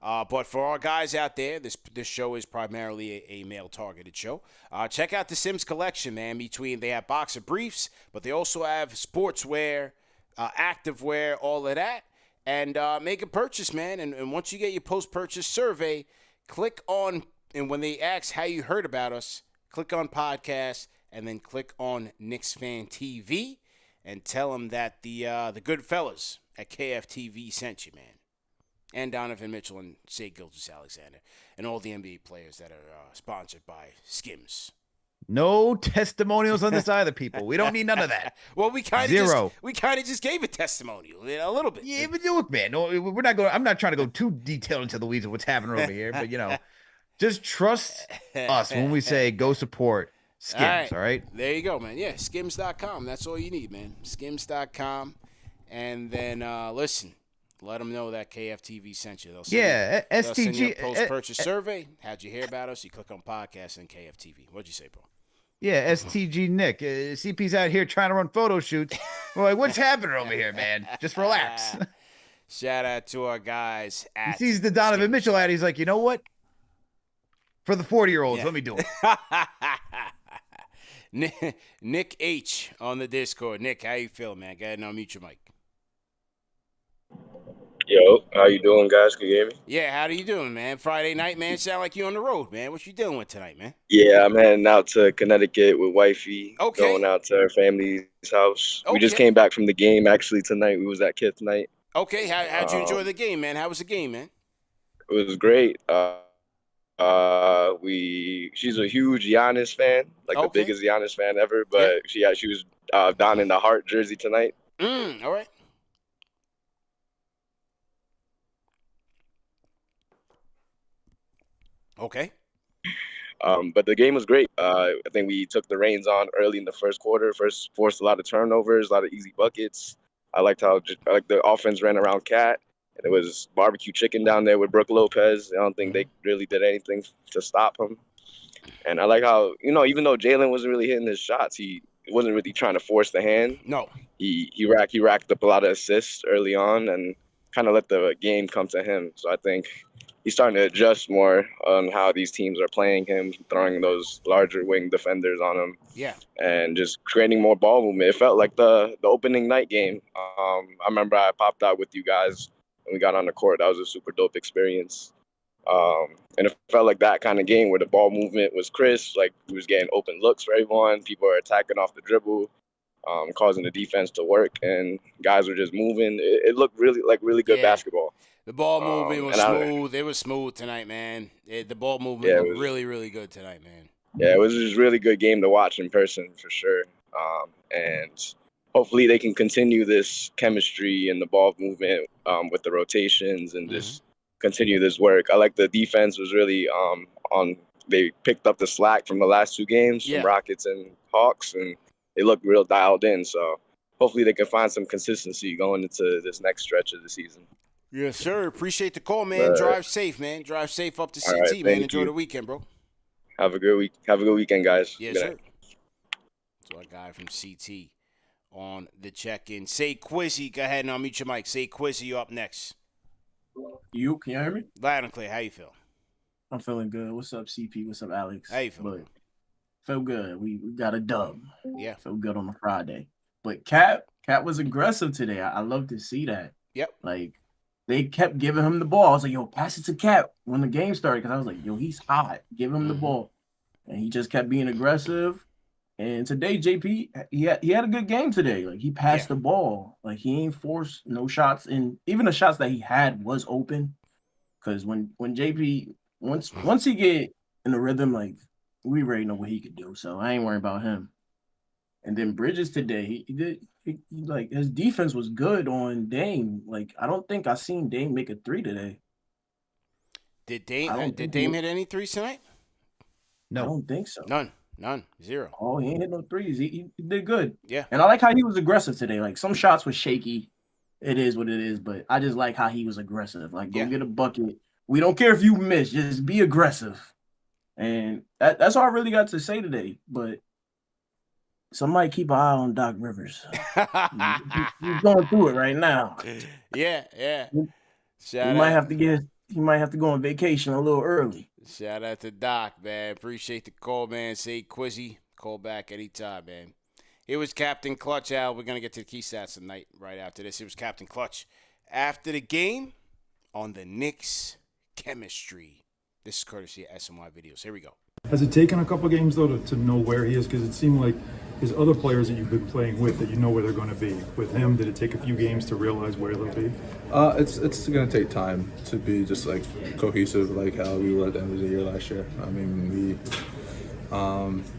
But for our guys out there, this show is primarily a male-targeted show. Check out the Sims collection, man. They have boxer briefs, but they also have sportswear, activewear, all of that. And make a purchase, man. And once you get your post-purchase survey, click on, and when they ask how you heard about us, click on podcast, and then click on KnicksFanTV, and tell them that the good fellas at KFTV sent you, man. And Donovan Mitchell and Shai Gilgeous-Alexander, and all the NBA players that are sponsored by Skims. No testimonials on this either, people. We don't need none of that. Well, we kind of just gave a testimonial, a little bit. Yeah, but look, man, no, we're not going. I'm not trying to go too detailed into the weeds of what's happening over here, but just trust us when we say go support Skims. All right. There you go, man. Yeah, skims.com. That's all you need, man. Skims.com, and then listen. Let them know that KFTV sent you. They'll send you a post-purchase survey. How'd you hear about us? You click on podcast and KFTV. What'd you say, bro? Yeah, STG Nick. CP's out here trying to run photo shoots. We're like, what's happening over here, man? Just relax. Shout out to our guys. He sees the Donovan Mitchell ad. He's like, you know what? For the 40-year-olds, let me do it. Nick H on the Discord. Nick, how you feeling, man? Go ahead and unmute your mic. Yo, how you doing, guys? Can you hear me? Yeah, how you doing, man? Friday night, man. Sound like you on the road, man. What you dealing with tonight, man? Yeah, I'm heading out to Connecticut with wifey. Okay. Going out to her family's house. Okay. We just came back from the game, actually, tonight. We was at Kith night. Okay, how'd you enjoy the game, man? How was the game, man? It was great. She's a huge Giannis fan, like the biggest Giannis fan ever, but she was down in the Heart jersey tonight. All right. Okay. But the game was great. I think we took the reins on early in the first quarter. Forced a lot of turnovers, a lot of easy buckets. I liked the offense ran around Cat. And it was barbecue chicken down there with Brook Lopez. I don't think they really did anything to stop him. And I like how, even though Jalen wasn't really hitting his shots, he wasn't really trying to force the hand. No. He racked up a lot of assists early on and kind of let the game come to him. So I think he's starting to adjust more on how these teams are playing him, throwing those larger wing defenders on him. Yeah. And just creating more ball movement. It felt like the opening night game. I remember I popped out with you guys when we got on the court. That was a super dope experience. And it felt like that kind of game where the ball movement was crisp, like we was getting open looks for everyone. People are attacking off the dribble, causing the defense to work, and guys were just moving. It looked really good basketball. The ball movement was and smooth. It was smooth tonight, man. The ball movement looked really, really good tonight, man. Yeah, it was just a really good game to watch in person for sure. And hopefully they can continue this chemistry and the ball movement with the rotations and just continue this work. I like the defense was really on. They picked up the slack from the last two games from Rockets and Hawks, and they looked real dialed in. So hopefully they can find some consistency going into this next stretch of the season. Yes, sir. Appreciate the call, man. Drive safe, man. Drive safe up to CT, right, man. Enjoy the weekend, bro. Have a good week. Have a good weekend, guys. Yes, sir. So our guy from CT on the check-in. Say Quizzy. Go ahead and unmute your mic. Say Quizzy, you up next. Can you hear me? Loud and clear. How you feel? I'm feeling good. What's up, CP? What's up, Alex? How you feel? Feel good. We got a dub. Yeah. Feel good on a Friday. But Cat was aggressive today. I love to see that. Yep. Like, they kept giving him the ball. I was like, yo, pass it to Cat when the game started. Because I was like, yo, he's hot. Give him the ball. And he just kept being aggressive. And today, JP, he had a good game today. Like, he passed the ball. Like, he ain't forced no shots. And even the shots that he had was open. Because when JP, once he get in the rhythm, like, we already know what he could do. So I ain't worried about him. And then Bridges today, he like, his defense was good on Dame. Like, I don't think I seen Dame make a three today. Did Dame hit any threes tonight? No. I don't think so. None. Zero. Oh, he ain't hit no threes. He did good. Yeah. And I like how he was aggressive today. Like, some shots was shaky. It is what it is. But I just like how he was aggressive. Like, go get a bucket. We don't care if you miss. Just be aggressive. And that's all I really got to say today. But somebody keep an eye on Doc Rivers. He's going through it right now. Yeah. He might have to go on vacation a little early. Shout out to Doc, man. Appreciate the call, man. Say Quizzy. Call back anytime, man. It was Captain Clutch, Al. We're going to get to the key stats tonight right after this. It was Captain Clutch. After the game on the Knicks chemistry. This is courtesy of SMY Videos. Here we go. Has it taken a couple games, though, to know where he is? Because it seemed like his other players that you've been playing with, that you know where they're going to be. With him, did it take a few games to realize where they'll be? It's going to take time to be just, like, cohesive, like how we were at the end of the year last year. I mean,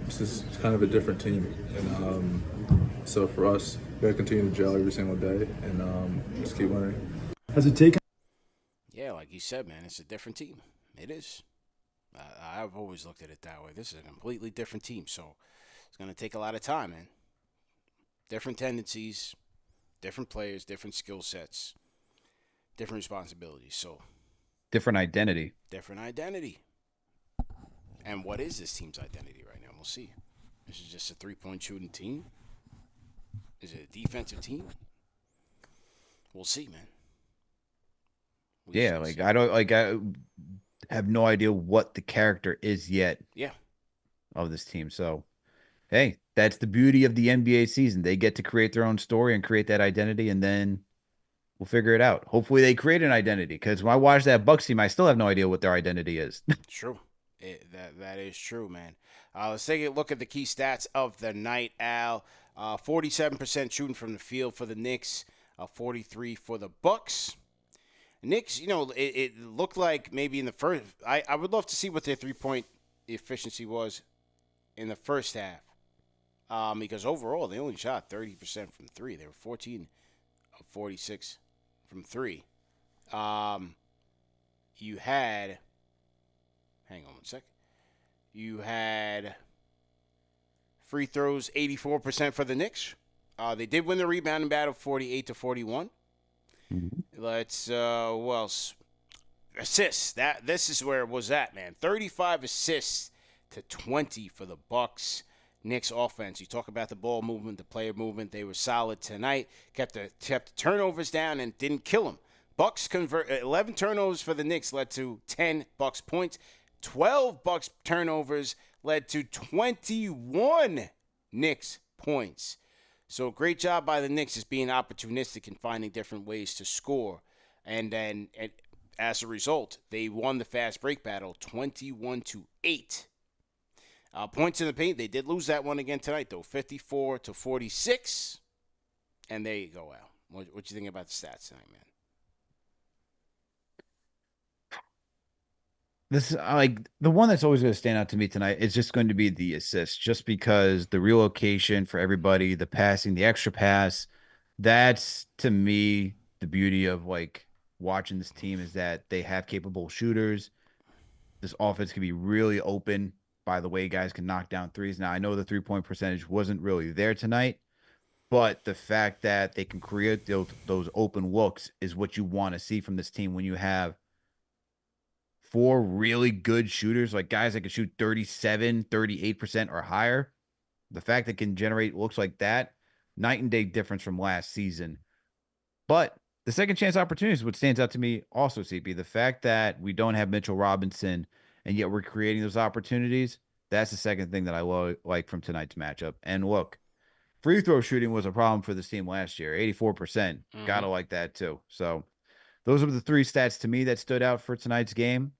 this is kind of a different team. And so for us, we got to continue to gel every single day and just keep learning. Has it taken? Yeah, like you said, man, it's a different team. It is. I've always looked at it that way. This is a completely different team, so it's going to take a lot of time, man. Different tendencies, different players, different skill sets, different responsibilities. So different identity. And what is this team's identity right now? We'll see. Is it just a three-point shooting team? Is it a defensive team? We'll see, man. I have no idea what the character is yet. Yeah. Of this team. So, hey, that's the beauty of the NBA season. They get to create their own story and create that identity, and then we'll figure it out. Hopefully they create an identity, because when I watch that Bucks team, I still have no idea what their identity is. True. That is true, man. Let's take a look at the key stats of the night, Al. 47% shooting from the field for the Knicks, 43% for the Bucks. Knicks, it looked like maybe in the first – I would love to see what their three-point efficiency was in the first half, because overall they only shot 30% from three. They were 14 of 46 from three. You had – hang on one second. You had free throws 84% for the Knicks. They did win the rebounding battle 48-41. Let's who else? Assists. This is where it was at, man. 35 assists to 20 for the Bucks. Knicks offense. You talk about the ball movement, the player movement. They were solid tonight. Kept the turnovers down and didn't kill them. Bucks convert 11 turnovers for the Knicks led to 10 Bucks points. 12 Bucks turnovers led to 21 Knicks points. So great job by the Knicks just being opportunistic and finding different ways to score. And then as a result, they won the fast break battle 21-8. Points in the paint, they did lose that one again tonight, though, 54-46. And there you go, Al. What you think about the stats tonight, man? This like the one that's always going to stand out to me tonight is just going to be the assist, just because the relocation for everybody, the passing, the extra pass, that's to me the beauty of like watching this team is that they have capable shooters. This offense can be really open by the way guys can knock down threes. Now I know the 3-point percentage wasn't really there tonight, but the fact that they can create those open looks is what you want to see from this team when you have four really good shooters, like guys that can shoot 37, 38% or higher. The fact that can generate looks like that, night and day difference from last season. But the second chance opportunities, what stands out to me also, CP, the fact that we don't have Mitchell Robinson and yet we're creating those opportunities, that's the second thing that I like from tonight's matchup. And look, free throw shooting was a problem for this team last year, 84%. Gotta like that too. So those are the three stats to me that stood out for tonight's game.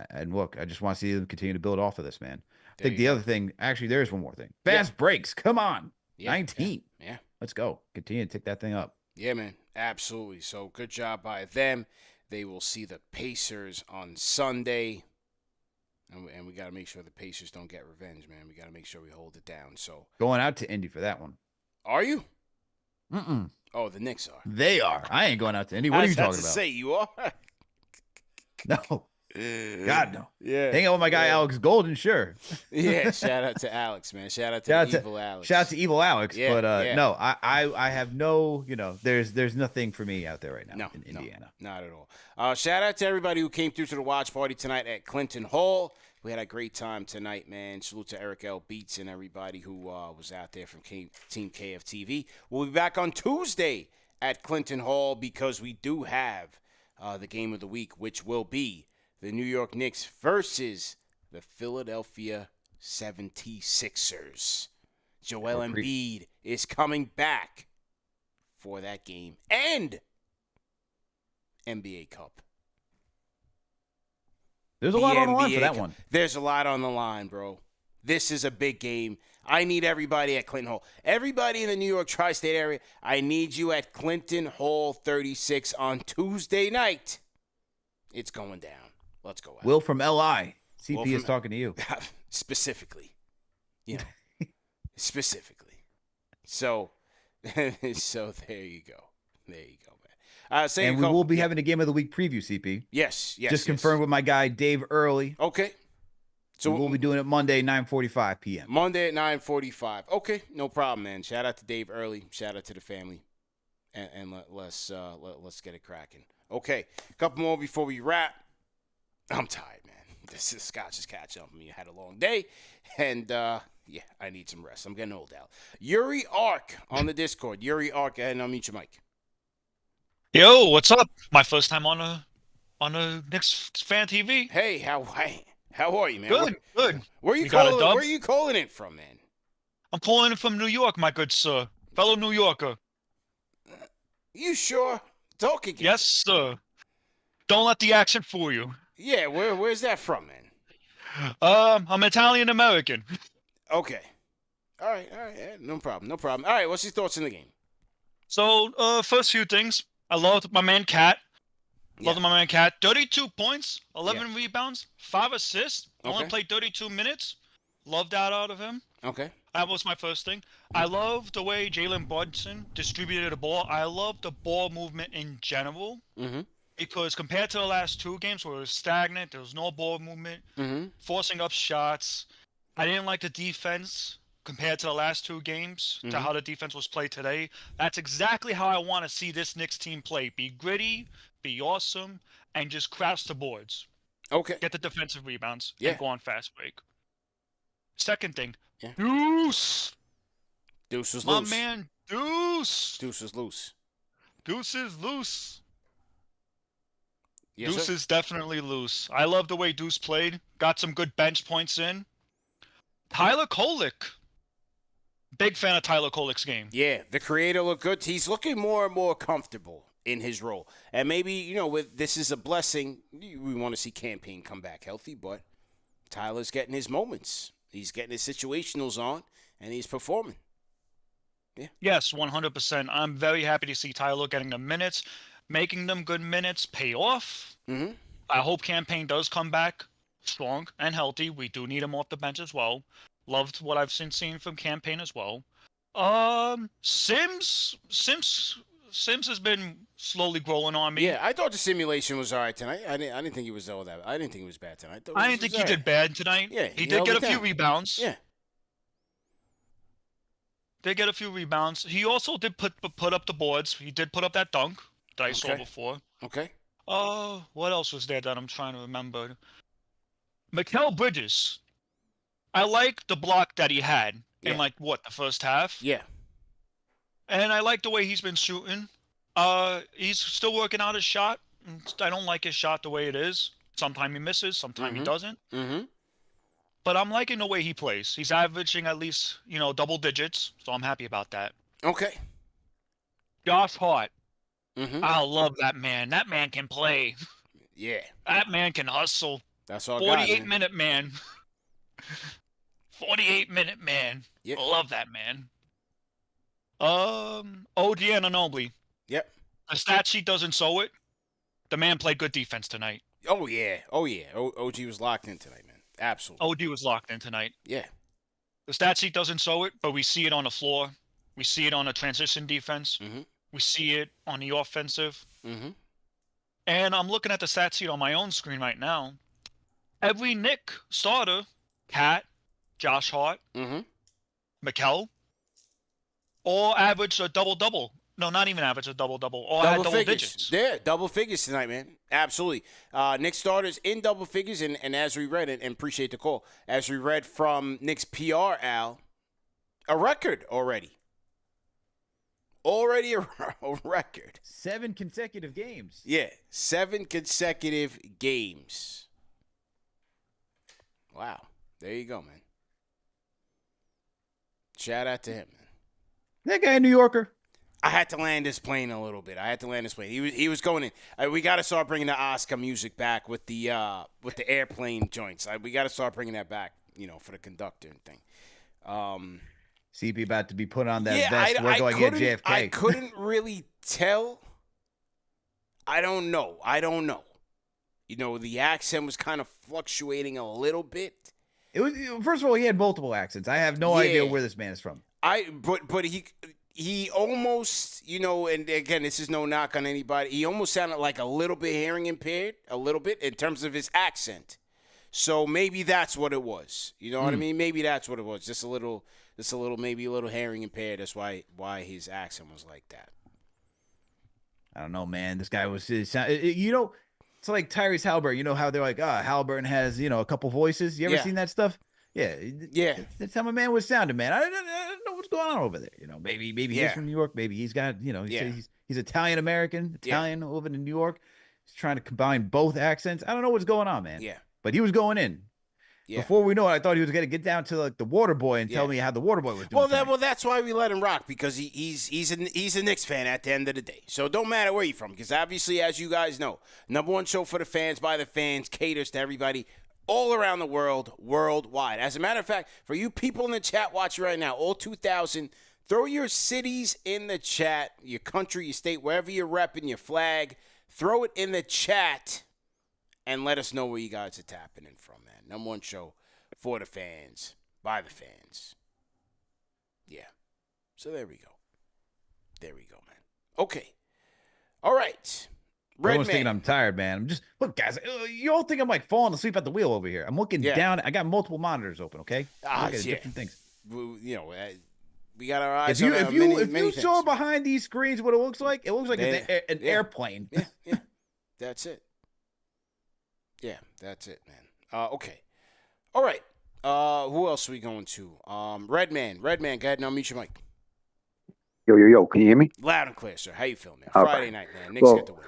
And look, I just want to see them continue to build off of this, man. I think the other thing, actually, there's one more thing. Fast breaks. Come on. 19. Yeah. Let's go. Continue to take that thing up. Yeah, man. Absolutely. So good job by them. They will see the Pacers on Sunday. And we got to make sure the Pacers don't get revenge, man. We got to make sure we hold it down. So going out to Indy for that one. Are you? Mm-mm. Oh, the Knicks are. They are. I ain't going out to Indy. What are you talking about? Say you are. No. God, no. Yeah. Hang out with my guy, Alex Golden, sure. Yeah, shout out to Alex, man. Shout out to evil Alex. Shout out to evil Alex. Yeah, but no, I have no, there's nothing for me out there right now in Indiana. No, not at all. Shout out to everybody who came through to the watch party tonight at Clinton Hall. We had a great time tonight, man. Salute to Eric L. Beats and everybody who was out there from Team KFTV. We'll be back on Tuesday at Clinton Hall because we do have the game of the week, which will be the New York Knicks versus the Philadelphia 76ers. Joel Embiid is coming back for that game and NBA Cup. There's a lot on the line for that one. There's a lot on the line, bro. This is a big game. I need everybody at Clinton Hall. Everybody in the New York tri-state area, I need you at Clinton Hall 36 on Tuesday night. It's going down. Let's go. Will from LI. CP is talking to you. Specifically. Specifically. So there you go. There you go, man. And we will be having a game of the week preview, CP. Yes. Just confirmed with my guy, Dave Early. Okay. So we'll be doing it Monday, 9:45 p.m. Monday at 9:45. Okay, no problem, man. Shout out to Dave Early. Shout out to the family. And let's get it cracking. Okay, a couple more before we wrap. I'm tired, man. This is Scotch is catching up with me. I had a long day, and I need some rest. I'm getting old out. Yuri Ark on the Discord. Yuri Ark, go ahead and unmute your mic. Yo, what's up? My first time on a KnicksFanTV. Hey, how are you, man? Good. Where are you calling it from, man? I'm calling it from New York, my good sir. Fellow New Yorker. You sure? Talk again. Yes, sir. Don't let the accent fool you. Yeah, where's that from, man? I'm Italian American. Okay. All right. Yeah, no problem. All right, what's your thoughts in the game? So, first few things. I loved my man Cat. 32 points, 11 rebounds, 5 assists. Only played 32 minutes. Loved that out of him. Okay. That was my first thing. I love the way Jalen Brunson distributed the ball. I love the ball movement in general. Mm-hmm. Because compared to the last two games where it was stagnant, there was no ball movement, forcing up shots. I didn't like the defense compared to the last two games to how the defense was played today. That's exactly how I want to see this Knicks team play. Be gritty, be awesome, and just crash the boards. Okay. Get the defensive rebounds and go on fast break. Second thing, Deuce. Deuce is loose. My man, Deuce. Deuce is loose. Deuce is loose. Yes, Deuce sir. is definitely loose. I love the way Deuce played. Got some good bench points in. Tyler Kolek. Big fan of Tyler Kolek's game. Yeah, the creator looked good. He's looking more and more comfortable in his role. And maybe, with this is a blessing. We want to see Campaign come back healthy, but Tyler's getting his moments. He's getting his situationals on, and he's performing. Yeah. Yes, 100%. I'm very happy to see Tyler getting the minutes. Making them good minutes pay off. Mm-hmm. I hope Campaign does come back strong and healthy. We do need him off the bench as well. Loved what I've seen from Campaign as well. Sims has been slowly growing on me. Yeah, I thought the simulation was all right tonight. I didn't think he was all that. I didn't think he was bad tonight. I didn't think he did bad tonight. Yeah, he did get a few rebounds. Yeah, did get a few rebounds. He also did put up the boards. He did put up that dunk that I saw before. Okay. What else was there that I'm trying to remember? Mikal Bridges. I like the block that he had in the first half. Yeah. And I like the way he's been shooting. He's still working out his shot. I don't like his shot the way it is. Sometimes he misses, sometimes he doesn't. Mm-hmm. But I'm liking the way he plays. He's averaging at least, double digits, so I'm happy about that. Okay. Josh Hart. Mm-hmm. I love that man. That man can play. Yeah. That man can hustle. That's all. 48-minute man. 48-minute man. Yep. Love that man. OG Anunoby. Yep. The stat sheet doesn't show it. The man played good defense tonight. Oh yeah. OG was locked in tonight, man. Absolutely. OG was locked in tonight. Yeah. The stat sheet doesn't show it, but we see it on the floor. We see it on the transition defense. Mm-hmm. We see it on the offensive. Mm-hmm. And I'm looking at the stat sheet on my own screen right now. Every Knick starter, Cat, Josh Hart, Mikal, all averaged a double-double. No, not even average a double-double. All had double digits. Yeah, double figures tonight, man. Absolutely. Knicks starters in double figures, and as we read it, and appreciate the call, as we read from Knicks PR, Al, a record already. Already a record. 7 consecutive games. Yeah, 7 consecutive games. Wow. There you go, man. Shout out to him, man. That guy a New Yorker? I had to land this plane a little bit. He was going in. We got to start bringing the Oscar music back with the airplane joints. We got to start bringing that back, for the conductor and thing. CP about to be put on that vest. We're going to get JFK. I couldn't really tell. I don't know. The accent was kind of fluctuating a little bit. It was, first of all, he had multiple accents. I have no idea where this man is from. But he almost, and again, this is no knock on anybody. He almost sounded like a little bit hearing impaired, a little bit in terms of his accent. So maybe that's what it was. You know what I mean? Maybe that's what it was. Just a little, maybe a little hearing impaired. That's why his accent was like that. I don't know, man. This guy was, it's like Tyrese Halliburton. You know how they're like, Halliburton has, a couple voices. You ever seen that stuff? Yeah. That's how my man was sounding, man. I don't know what's going on over there. Maybe he's from New York. Maybe he's got, he's Italian American, living in New York. He's trying to combine both accents. I don't know what's going on, man. Yeah. But he was going in. Yeah. Before we know it, I thought he was going to get down to like the water boy and tell me how the water boy was doing. Well, that's why we let him rock, because he's a Knicks fan at the end of the day. So it don't matter where you're from, because obviously, as you guys know, #1 show for the fans, by the fans, caters to everybody all around the world, worldwide. As a matter of fact, for you people in the chat watching right now, all 2,000, throw your cities in the chat, your country, your state, wherever you're repping, your flag, throw it in the chat and let us know where you guys are tapping in from, man. #1 show for the fans, by the fans. Yeah. So there we go. There we go, man. Okay. All right. Everyone's thinking I'm tired, man. Look, guys, you all think I'm like falling asleep at the wheel over here. I'm looking down. I got multiple monitors open, okay? Look at different things. We got our eyes on if you saw behind these screens what it looks like an airplane. Yeah. That's it. Yeah, that's it, man. Okay. All right. Who else are we going to? Redman, go ahead and unmute your mic. Yo, can you hear me? Loud and clear, sir. How you feeling, man? All Friday night, man. Knicks get the win.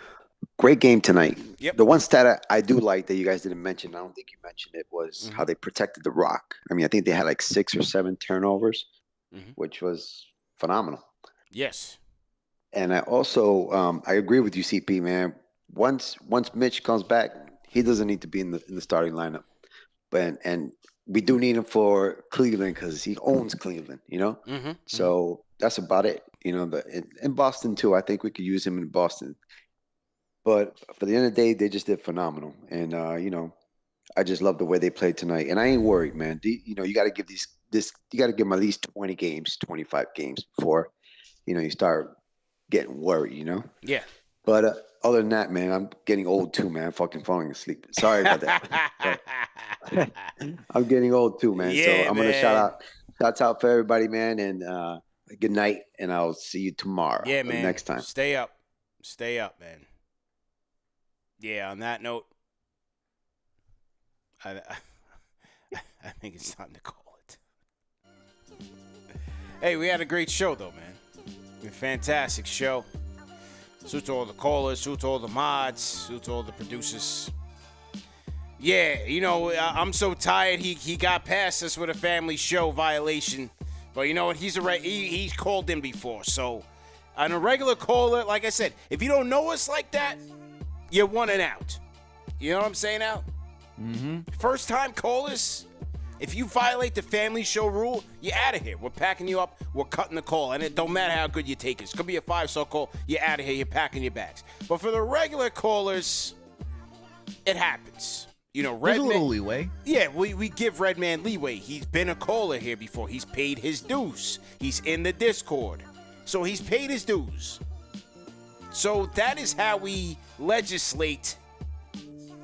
Great game tonight. Yep. The one stat I do like that you guys didn't mention, I don't think you mentioned it, was how they protected the rock. I mean, I think they had like 6 or 7 turnovers, which was phenomenal. Yes. And I also I agree with you, CP, man. Once Mitch comes back, he doesn't need to be in the starting lineup. And we do need him for Cleveland because he owns Cleveland, So that's about it. In Boston too, I think we could use him in Boston. But for the end of the day, they just did phenomenal. And I just love the way they played tonight. And I ain't worried, man. You got to give you got to give them at least 20 games, 25 games before, you start getting worried. Yeah. But other than that, man, I'm getting old too, man. Fucking falling asleep. Sorry about that. I'm getting old too, man. Yeah, so I'm gonna man. shout out for everybody, man, and good night. And I'll see you tomorrow. Yeah, man. Next time. Stay up, man. Yeah. On that note, I think it's time to call it. Hey, we had a great show though, man. A fantastic show. Salute to all the callers, salute to all the mods, salute to all the producers. Yeah, I'm so tired. He got past us with a family show violation. But you know what? He's called in before. So on a regular caller, like I said, if you don't know us like that, you're 1 and out. You know what I'm saying, Al? Mm-hmm. First time callers, if you violate the family show rule, you're out of here. We're packing you up. We're cutting the call. And it don't matter how good you take it. It's going to be a 5-star call. You're out of here. You're packing your bags. But for the regular callers, it happens. There's a little leeway. Yeah, we give Redman leeway. He's been a caller here before. He's paid his dues. He's in the Discord. So he's paid his dues. So that is how we legislate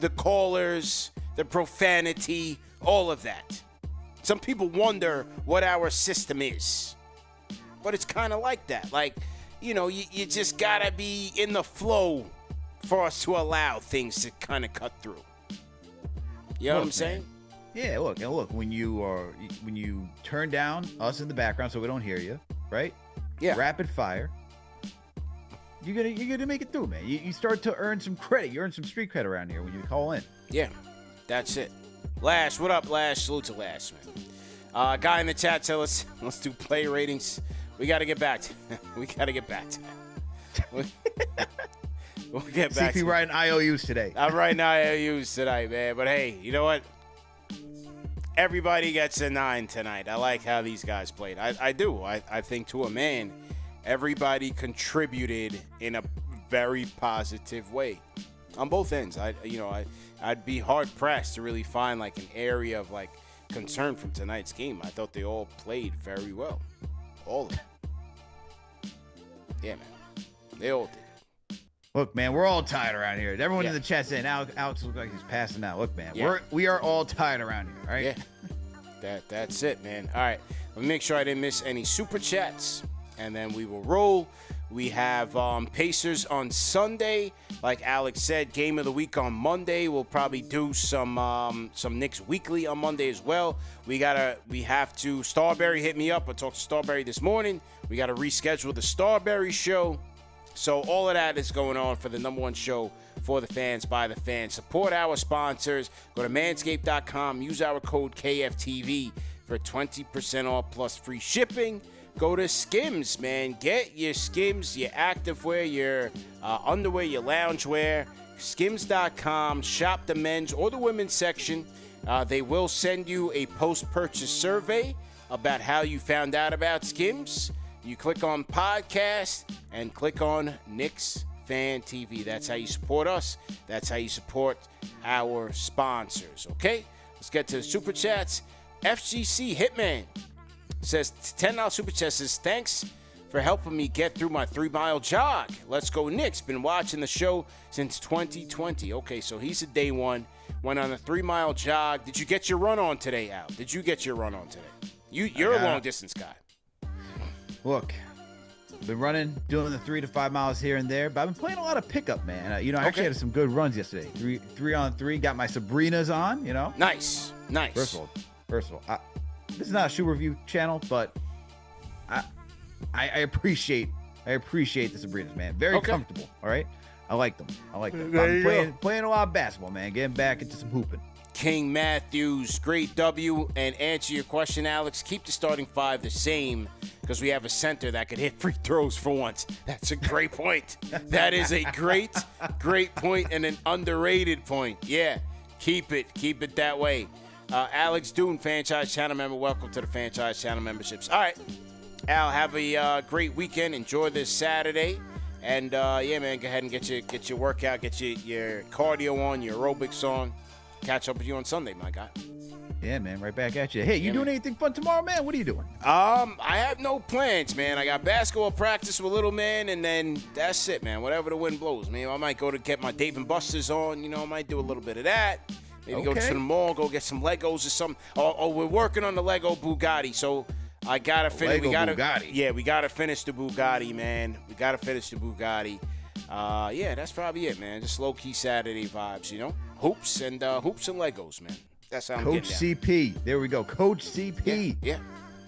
the callers, the profanity, all of that. Some people wonder what our system is. But it's kind of like that. Like, you just got to be in the flow for us to allow things to kind of cut through. You know what I'm saying? Yeah, look, when you turn down us in the background so we don't hear you, right? Yeah. Rapid fire. You're gonna make it through, man. You start to earn some credit. You earn some street credit around here when you call in. Yeah, that's it. Lash, what up, Lash? Salute to Lash, man. Guy in the chat tell us, let's do play ratings. We got to get back to We'll get back CP writing IOUs today. I'm writing IOUs tonight, man. But hey, you know what? Everybody gets a 9 tonight. I like how these guys played. I do. I think to a man, everybody contributed in a very positive way on both ends. I'd be hard pressed to really find like an area of like concern from tonight's game. I thought they all played very well. All of them. Yeah, man. They all did. Look, man, we're all tired around here. Everyone Yeah. in the chat saying Alex looks like he's passing out. Look, man, Yeah. we are all tired around here, all right? Yeah. That's it, man. All right. Let me make sure I didn't miss any super chats, and then we will roll. We have Pacers on Sunday. Like Alex said, game of the week on Monday. We'll probably do some Knicks Weekly on Monday as well. We have to. Starberry hit me up. I talked to Starberry this morning. We got to reschedule the Starberry show. So all of that is going on for the number one show for the fans, by the fans. Support our sponsors. Go to manscaped.com. Use our code KFTV for 20% off plus free shipping. Go to Skims, man. Get your Skims, your activewear, your underwear, your loungewear. Skims.com. Shop the men's or the women's section. They will send you a post-purchase survey about how you found out about Skims. You click on podcast and click on KnicksFanTV. That's how you support us. That's how you support our sponsors, okay? Let's get to the super chats. FGC Hitman says, $10 super chat says, thanks for helping me get through my 3-mile jog. Let's go Knicks. Been watching the show since 2020. Okay, so he's a day one. Went on a 3-mile jog. Did you get your run on today, Al? Did you get your run on today? You're a long distance guy. Look, been running, doing the 3 to 5 miles here and there, but I've been playing a lot of pickup, man. I actually had some good runs yesterday. 3-on-3, got my Sabrinas on, Nice. First of all, this is not a shoe review channel, but I appreciate the Sabrinas, man. Very comfortable. All right, I like them. I'm playing a lot of basketball, man. Getting back into some hooping. King Matthews, great W. And answer your question, Alex, keep the starting 5 the same because we have a center that could hit free throws for once. That's a great point. That is a great point and an underrated point. Yeah, keep it that way. Alex Doon, franchise channel member. Welcome to the franchise channel memberships. All right, Al, have a great weekend. Enjoy this Saturday. And yeah, man, go ahead and get your workout, get your cardio on, your aerobics on. Catch up with you on Sunday, my guy. Yeah, man, right back at you. Hey, you doing anything fun tomorrow, man? What are you doing? I have no plans, man. I got basketball practice with little man, and then that's it, man. Whatever the wind blows, man. I might go to get my Dave & Buster's on. You know, I might do a little bit of that. Maybe go to the mall, go get some Legos or something. Oh, we're working on the Lego Bugatti, so I gotta finish. Bugatti. Yeah, we gotta finish the Bugatti, man. We gotta finish the Bugatti. Yeah, that's probably it, man. Just low-key Saturday vibes, you know. Hoops and Legos, man. That's how I'm Coach getting CP. There we go. Coach CP. Yeah.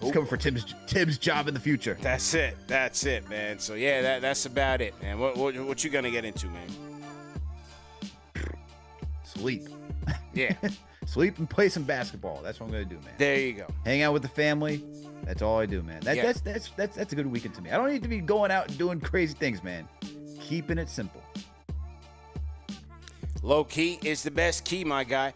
He's coming for Tim's job in the future. That's it, man. So yeah, that's about it, man. What you gonna get into, man? Sleep. Yeah. Sleep and play some basketball. That's what I'm gonna do, man. There you go. Hang out with the family. That's all I do, man. That's a good weekend to me. I don't need to be going out and doing crazy things, man. Keeping it simple. Low key is the best key, my guy.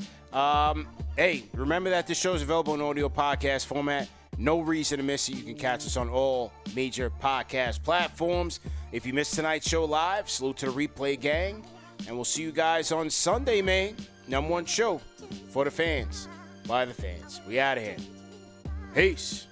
Hey, remember that this show is available in audio podcast format. No reason to miss it. You can catch us on all major podcast platforms. If you missed tonight's show live, salute to the replay gang. And we'll see you guys on Sunday, man. #1 show for the fans, by the fans. We out of here. Peace.